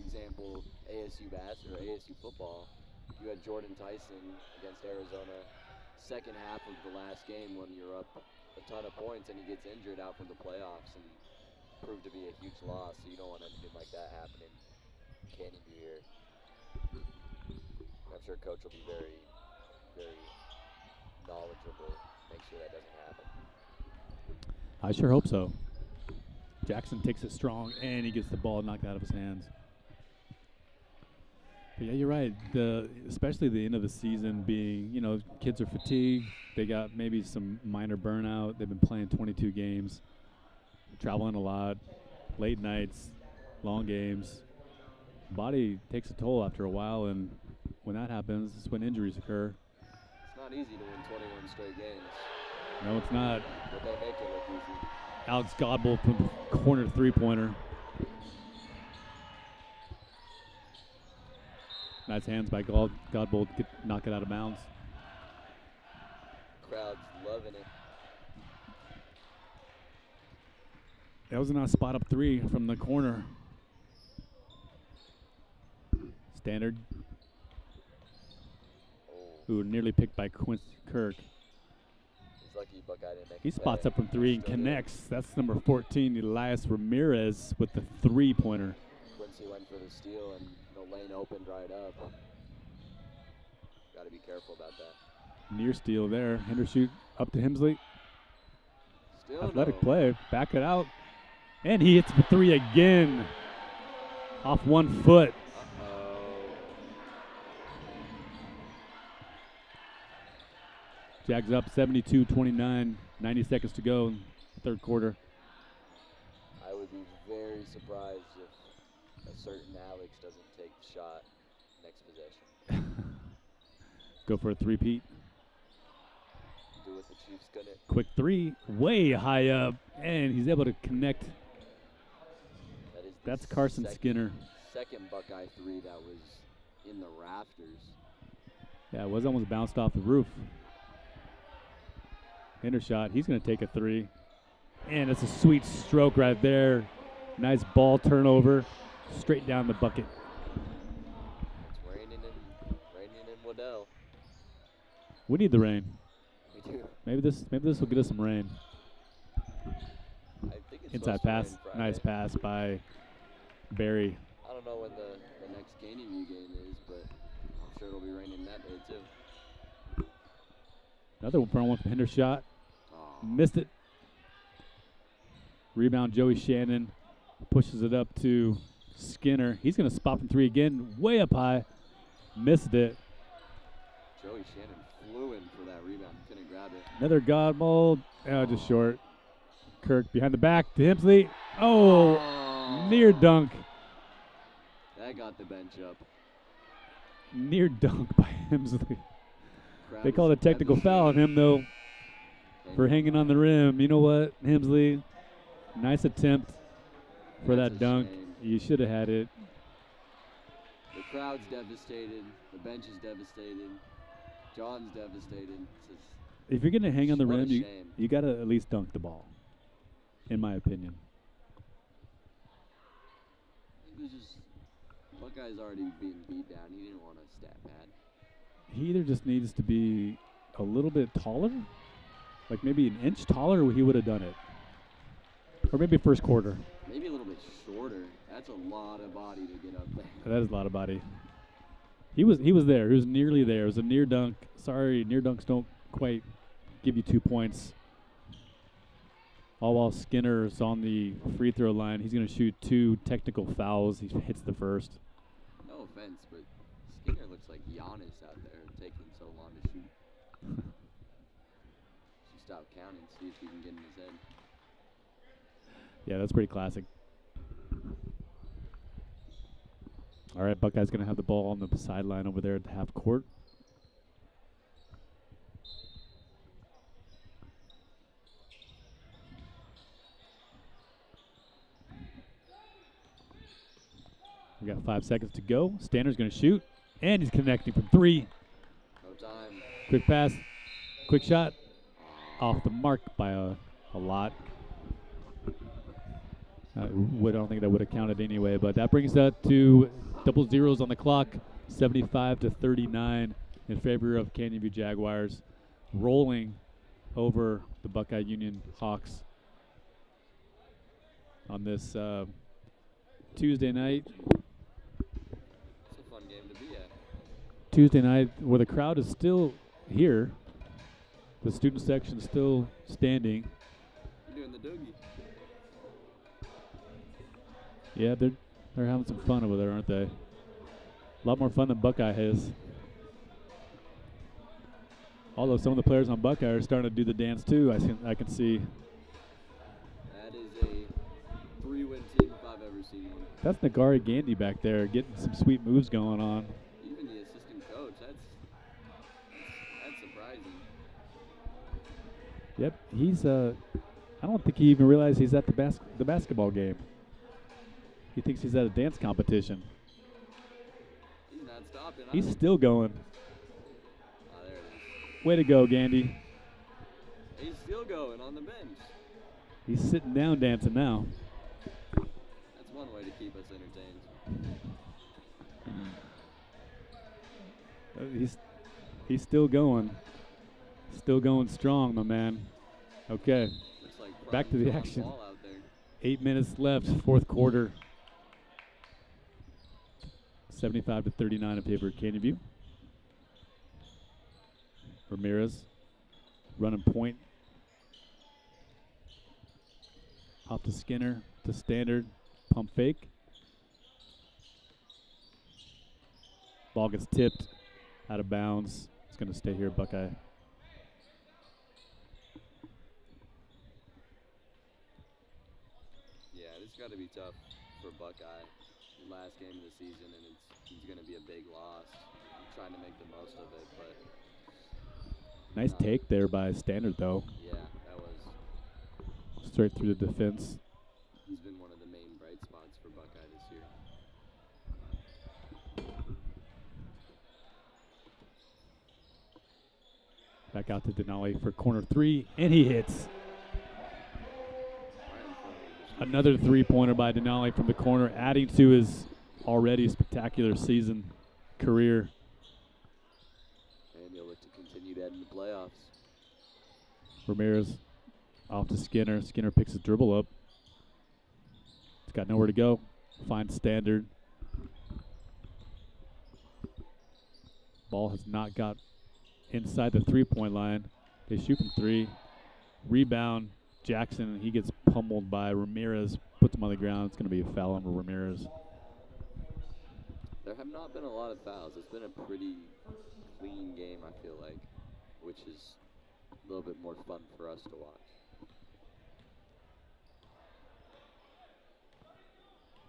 example, ASU football. You had Jordan Tyson against Arizona, second half of the last game when you're up a ton of points and he gets injured out for the playoffs and proved to be a huge loss. So you don't want anything like that happening. Canyon View here. sure Coach will be very, very knowledgeable. Make sure that doesn't happen. I sure hope so. Jackson takes it strong, and he gets the ball knocked out of his hands. But yeah, you're right. Especially the end of the season being, kids are fatigued. They got maybe some minor burnout. They've been playing 22 games, traveling a lot, late nights, long games. Body takes a toll after a while, and when that happens, it's when injuries occur. It's not easy to win 21 straight games. No, it's not. But they make it look easy. Alex Godbold from the corner three-pointer. Nice hands by Godbold. Knock it out of bounds. Crowd's loving it. That was a nice spot up three from the corner. Standard. Ooh, nearly picked by Quincy Kirk. He's lucky Buckeye didn't make He a spots play. up from three and connects. That's number 14, Elias Ramirez with the three-pointer. Quincy went for the steal, and the lane opened right up. Got to be careful about that. Near steal there. Hendershot up to Hemsley. Still Athletic no. play. Back it out. And he hits the three again. Off 1 foot. Uh-oh. Jags up 72-29. 90 seconds to go in the third quarter. I would be very surprised if a certain Alex doesn't take the shot next possession. Go for a three-peat. Do what the Chiefs gonna. Quick three. Way high up. And he's able to connect. That is the That's Carson Skinner. Second Buckeye three that was in the rafters. Yeah, it was almost bounced off the roof. Hendershot. He's going to take a three. And it's a sweet stroke right there. Nice ball turnover. Straight down the bucket. It's raining in Waddell. We need the rain. We do. Maybe this will get us some rain. I think it's Inside supposed to pass. rain Friday. Nice pass by Barry. I don't know when the next Caney View game is, but I'm sure it'll be raining that day too. Another one from Hendershot. Aw. Missed it. Rebound, Joey Shannon pushes it up to Skinner. He's going to spot from three again, way up high. Missed it. Joey Shannon flew in for that rebound. Couldn't grab it. Another God mold. Oh, just short. Kirk behind the back to Hemsley. Oh, near dunk. That got the bench up. Near dunk by Hemsley. Crowd They is called a technical foul on him, though, for hanging on the rim. You know what, Hemsley? Nice attempt for That's that a dunk. shame. You should have had it. The crowd's devastated. The bench is devastated. John's devastated. It's just, If you're going to hang on the what a rim, shame. you got to at least dunk the ball, in my opinion. It was just Buckeye's already being beat down. He didn't want to stat pad. He either just needs to be a little bit taller, like maybe an inch taller, he would have done it. Or maybe first quarter. Maybe a little bit shorter. That's a lot of body to get up there. That is a lot of body. He was there. He was nearly there. It was a near dunk. Sorry, near dunks don't quite give you 2 points. All while Skinner's on the free throw line. He's going to shoot 2 technical fouls. He hits the first. No offense, but Skinner looks like Giannis out there taking so long to shoot. Should stop counting, see if he can get in his head. Yeah, that's pretty classic. All right, Buckeye's going to have the ball on the sideline over there at the half court. We got 5 seconds to go. Stander's going to shoot, and he's connecting from three. No time. Quick pass, quick shot, off the mark by a lot. I don't think that would have counted anyway, but that brings us to double zeros on the clock, 75-39 in favor of Canyon View Jaguars, rolling over the Buckeye Union Hawks on this Tuesday night. It's a fun game to be at. Tuesday night where the crowd is still here. The student section still standing. You're doing the doogie. Yeah, they're having some fun over there, aren't they? A lot more fun than Buckeye has. Although some of the players on Buckeye are starting to do the dance too, I can see. That is a 3-win team if I've ever seen one. That's Nagari Gandhi back there getting some sweet moves going on. Even the assistant coach, that's surprising. Yep, he's I don't think he even realized he's at the basketball game. He thinks he's at a dance competition. He's not stopping. He's still going. Oh, there it is. Way to go, Gandhi. He's still going on the bench. He's sitting down dancing now. That's one way to keep us entertained. He's still going. Still going strong, my man. Okay. Looks like Back to the John action. Paul out there. 8 minutes left, fourth quarter. 75-39 in favor of Canyon View. Ramirez running point. Off to Skinner to Standard. Pump fake. Ball gets tipped out of bounds. It's going to stay here, Buckeye. Yeah, this got to be tough for Buckeye. Last game of the season, and it's going to be a big loss. I'm trying to make the most of it, but Nice take there by Standard, though. yeah, that was. Straight through the defense. He's been one of the main bright spots for Buckeye this year. Back out to Denali for corner three, and he hits. Another three-pointer by Denali from the corner, adding to his already spectacular season career. And he'll look to continue that in the playoffs. Ramirez off to Skinner. Skinner picks his dribble up. He's got nowhere to go. Finds Standard. Ball has not got inside the three-point line. They shoot from three. Rebound. Jackson, he gets pummeled by Ramirez. Puts him on the ground. It's going to be a foul on Ramirez. There have not been a lot of fouls. It's been a pretty clean game, I feel like, which is a little bit more fun for us to watch.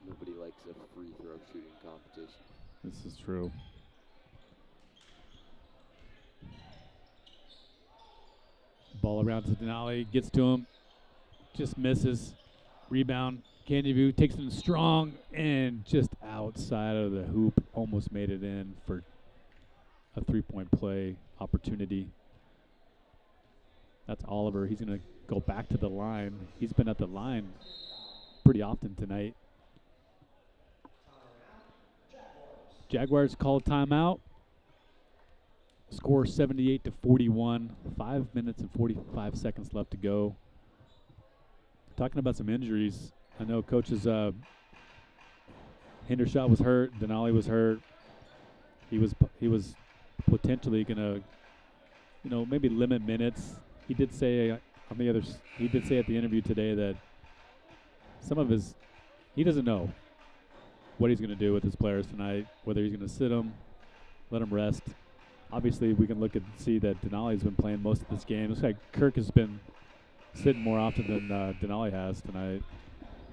Nobody likes a free throw shooting competition. This is true. Ball around to Denali, gets to him, just misses. Rebound, Canyon View takes it strong and just outside of the hoop, almost made it in for a three-point play opportunity. That's Oliver. He's going to go back to the line. He's been at the line pretty often tonight. Jaguars call a timeout. Score 78-41. 5 minutes and 45 seconds left to go. Talking about some injuries, I know coaches Hendershot was hurt. Denali was hurt. He was potentially going to, maybe limit minutes. He did say at the interview today that he doesn't know what he's going to do with his players tonight, whether he's going to sit them, let them rest. Obviously, we can look and see that Denali's been playing most of this game. Looks like Kirk has been sitting more often than Denali has tonight.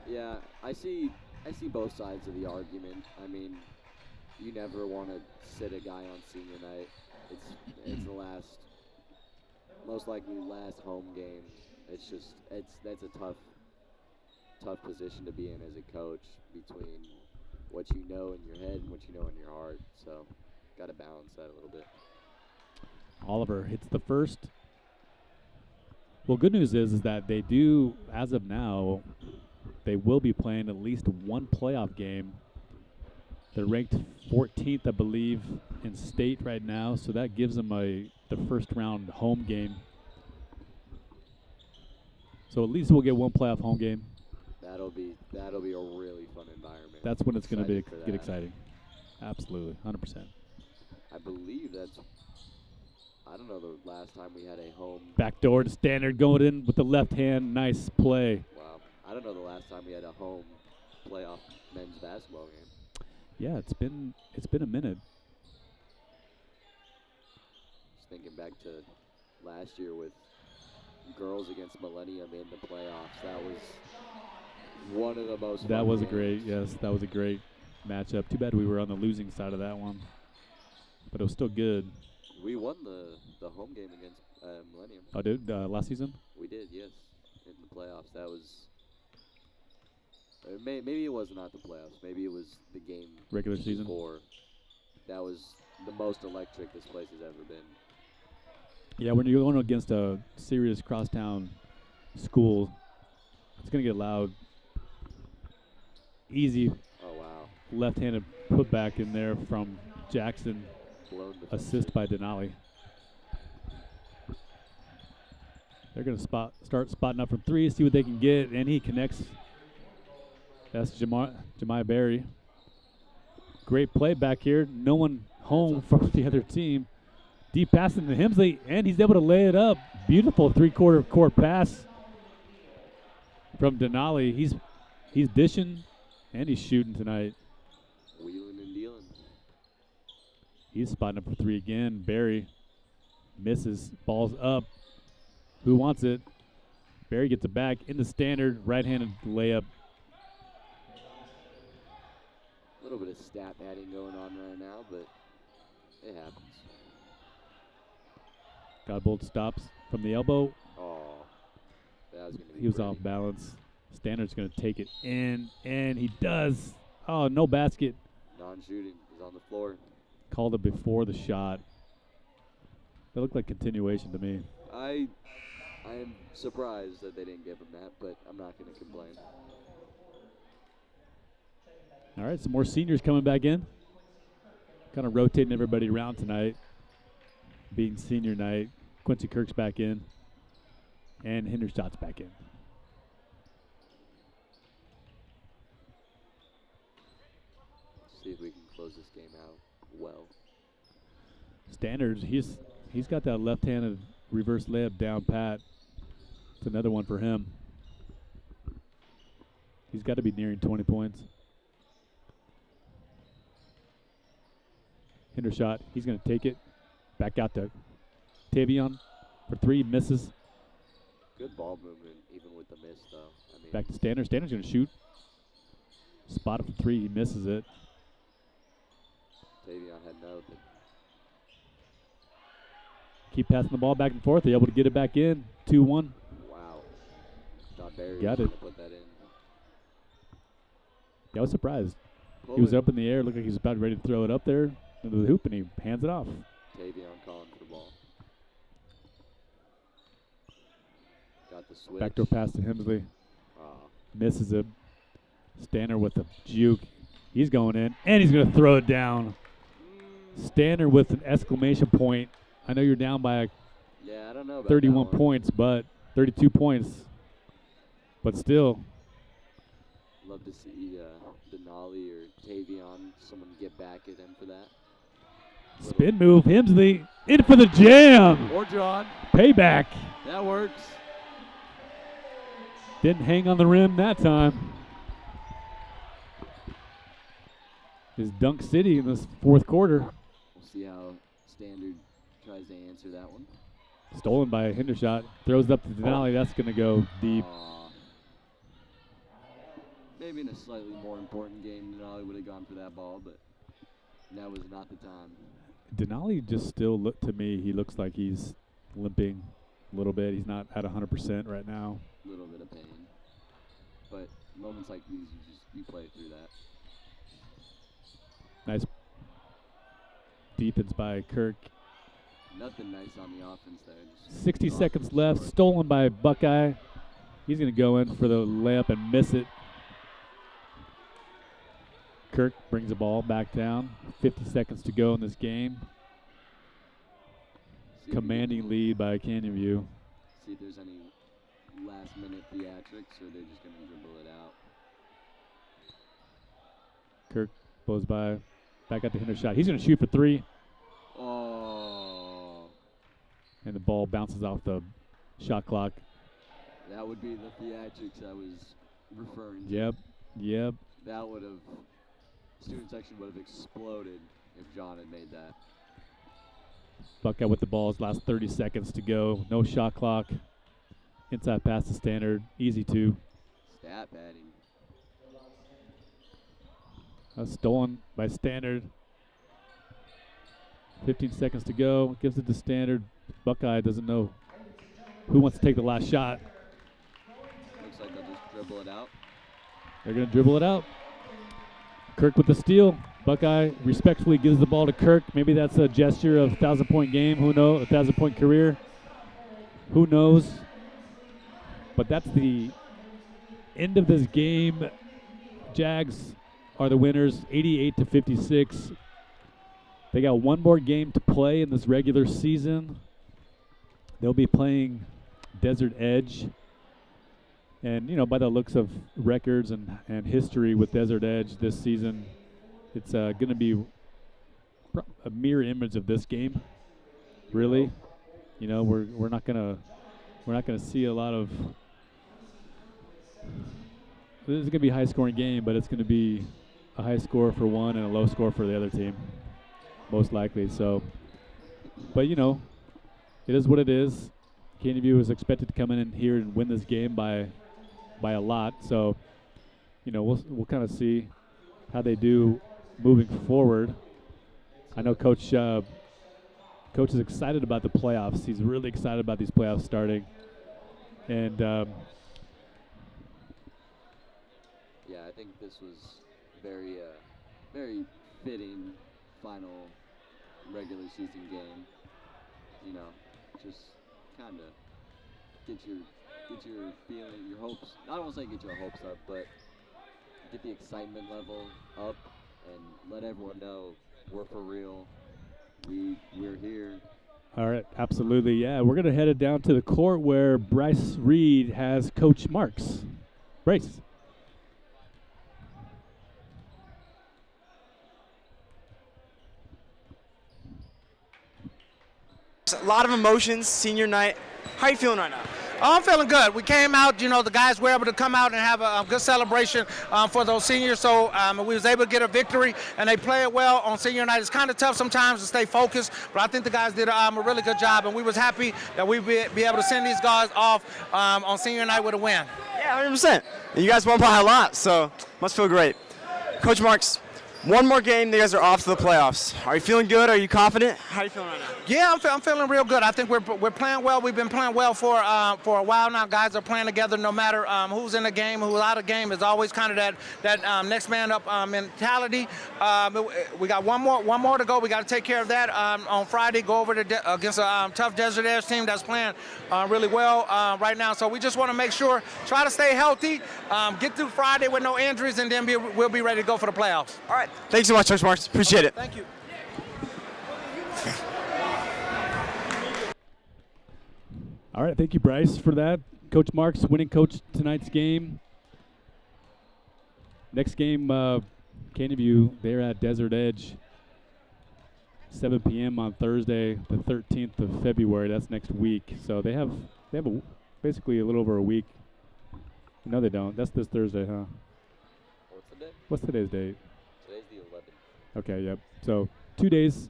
Yeah, I see both sides of the argument. I mean, you never want to sit a guy on senior night. It's the most likely last home game. That's a tough position to be in as a coach, between what you know in your head and what you know in your heart. So, got to balance that a little bit. Oliver hits the first. Well, good news is that they do, as of now, they will be playing at least one playoff game. They're ranked 14th, I believe, in state right now, so that gives them the first round home game. So at least we'll get one playoff home game. That'll be a really fun environment. That's when it's going to get exciting. Absolutely, 100%. I believe that's. I don't know the last time we had a home. Backdoor to Standard, going in with the left hand. Nice play. Wow. I don't know the last time we had a home playoff men's basketball game. Yeah, it's been a minute. Just thinking back to last year with girls against Millennium in the playoffs. That was one of the most. That fun was games. that was a great matchup. Too bad we were on the losing side of that one, but it was still good. We won the home game against Millennium. Oh, dude, last season? We did, yes, in the playoffs. That was. Maybe it was not the playoffs. Maybe it was the game Regular season? before. That was the most electric this place has ever been. Yeah, when you're going against a serious crosstown school, it's going to get loud. Easy Oh, wow. left-handed putback in there from Jackson. Blown Assist by Denali. They're going to start spotting up from three, see what they can get, and he connects. That's Jemiah Berry. Great play back here. No one home from the other team. Deep passing to Hemsley, and he's able to lay it up. Beautiful three-quarter court pass from Denali. He's dishing, and he's shooting tonight. Wheeling and dealing. He's spotting up for three again. Barry misses. Ball's up. Who wants it? Barry gets it back in the Standard. Right-handed layup. A little bit of stat padding going on right now, but it happens. Godbold stops from the elbow. Oh, that was going to be. He was pretty. off balance. Standard's going to take it in, and he does. Oh, no basket. Non-shooting is on the floor. Called it before the shot. That looked like continuation to me. I am surprised that they didn't give him that, but I'm not going to complain. All right, some more seniors coming back in. Kind of rotating everybody around tonight. Being senior night. Quincy Kirk's back in. And Hendershot's back in. See if we can close this game out well. Standards, he's got that left-handed reverse layup down pat. It's another one for him. He's got to be nearing 20 points. Hendershot, he's going to take it. Back out to Tavion for three, misses. Good ball movement, even with the miss, though. I mean, Back to Standard. Standard's going to shoot. Spot for three, he misses it. Tavion had nothing. Keep passing the ball back and forth. They're able to get it back in. 2-1. Wow. Thought Barry Got was it. going to put that in. Yeah, I was surprised. Pull He was it. up in the air, looked like he was about ready to throw it up there into the hoop, and he hands it off. Tavion calling for the ball. Got the switch. Backdoor pass to Hemsley. Ah, Misses it. Standard with the juke. He's going in, and he's going to throw it down. Standard with an exclamation point. I know you're down by yeah, I don't know about 31 that one. points, but 32 points. But still, Love to see Denali or Tavion, someone get back at him for that. spin move. Hemsley in for the jam. Or John. Payback. That works. Didn't hang on the rim that time. Is Dunk City in this fourth quarter. We'll see how Standard tries to answer that one. Stolen by Hendershot. Throws it up to Denali. That's going to go deep. Maybe in a slightly more important game, Denali would have gone for that ball, but that was not the time. Denali just still to me, he looks like he's limping a little bit. He's not at 100% right now. A little bit of pain. But moments like these, you play through that. Nice defense by Kirk. Nothing nice on the offense there. Just 60 off seconds the left. short. Stolen by Buckeye. He's going to go in for the layup and miss it. Kirk brings the ball back down. 50 seconds to go in this game. See if we Commanding can lead by Canyon View. See if there's any last-minute theatrics, or they're just going to dribble it out. Kirk blows by. Back out to Hendershot. He's going to shoot for three. And the ball bounces off the shot clock. That would be the theatrics I was referring to. Yep. That would have, student section would have exploded if John had made that. Buckeye with the ball. Last 30 seconds to go. No shot clock. Inside pass to Standard. Easy two. Stat padding. Stolen by Standard. 15 seconds to go. Gives it to Standard. Buckeye doesn't know who wants to take the last shot. Looks like they'll just dribble it out. They're going to dribble it out. Kirk with the steal. Buckeye respectfully gives the ball to Kirk. Maybe that's a gesture of 1,000-point game. Who knows? 1,000-point career. Who knows? But that's the end of this game. Jags are the winners, 88-56. They got one more game to play in this regular season. They'll be playing Desert Edge. And, you know, by the looks of records and history with Desert Edge this season, it's going to be a mirror image of this game. Really, you know, we're not gonna see a lot of. This is going to be a high-scoring game, but it's going to be a high score for one and a low score for the other team, most likely. So, but you know, it is what it is. Candy View is expected to come in here and win this game by a lot. So, you know, we'll kind of see how they do moving forward. I know Coach is excited about the playoffs. He's really excited about these playoffs starting. And yeah, I think this was very fitting final regular season game. You know, just kind of get your feeling, your hopes. I don't want to say get your hopes up, but get the excitement level up and let everyone know we're for real. We're here. All right, absolutely, yeah. We're gonna head it down to the court where Bryce Reed has Coach Marks. Bryce. A lot of emotions, senior night. How are you feeling right now? Oh, I'm feeling good. We came out, you know, the guys were able to come out and have a good celebration for those seniors. So we was able to get a victory, and they played well on senior night. It's kind of tough sometimes to stay focused, but I think the guys did a really good job, and we was happy that we'd be able to send these guys off on senior night with a win. Yeah, 100%. And you guys won by a lot, so must feel great. Coach Marks, one more game, you guys are off to the playoffs. Are you feeling good? Are you confident? How are you feeling right now? Yeah, I'm feeling real good. I think we're playing well. We've been playing well for a while now. Guys are playing together no matter who's in the game, who's out of the game. Is always kind of that next man up mentality. We got one more to go. We got to take care of that on Friday. Go over against a tough Desert Edge team that's playing really well right now. So we just want to make sure, try to stay healthy, get through Friday with no injuries, and then we'll be ready to go for the playoffs. All right. Thanks so much, Coach Marks. Appreciate it. Thank you. All right, thank you, Bryce, for that. Coach Marks, winning coach tonight's game. Next game, Candy View, they're at Desert Edge, 7 p.m. on Thursday, the 13th of February. That's next week. So they have basically a little over a week. No, they don't. That's this Thursday, huh? What's the date? What's today's date? Today's the 11th. Okay, yep. So 2 days.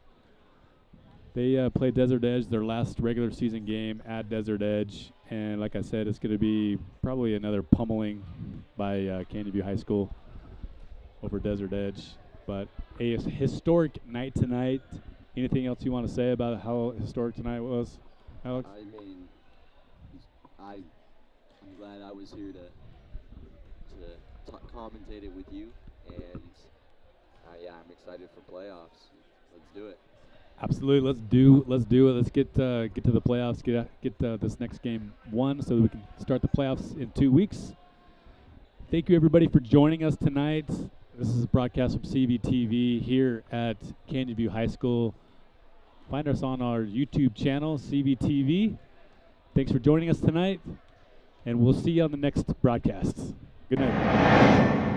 They play Desert Edge, their last regular season game at Desert Edge. And like I said, it's going to be probably another pummeling by Candy View High School over Desert Edge. But a historic night tonight. Anything else you want to say about how historic tonight was, Alex? I mean, I'm glad I was here to commentate it with you. And, yeah, I'm excited for playoffs. Let's do it. Absolutely, let's do it. Let's get to the playoffs. Get this next game won so that we can start the playoffs in 2 weeks. Thank you everybody for joining us tonight. This is a broadcast from CVTV here at Candy View High School. Find us on our YouTube channel, CVTV. Thanks for joining us tonight, and we'll see you on the next broadcast. Good night.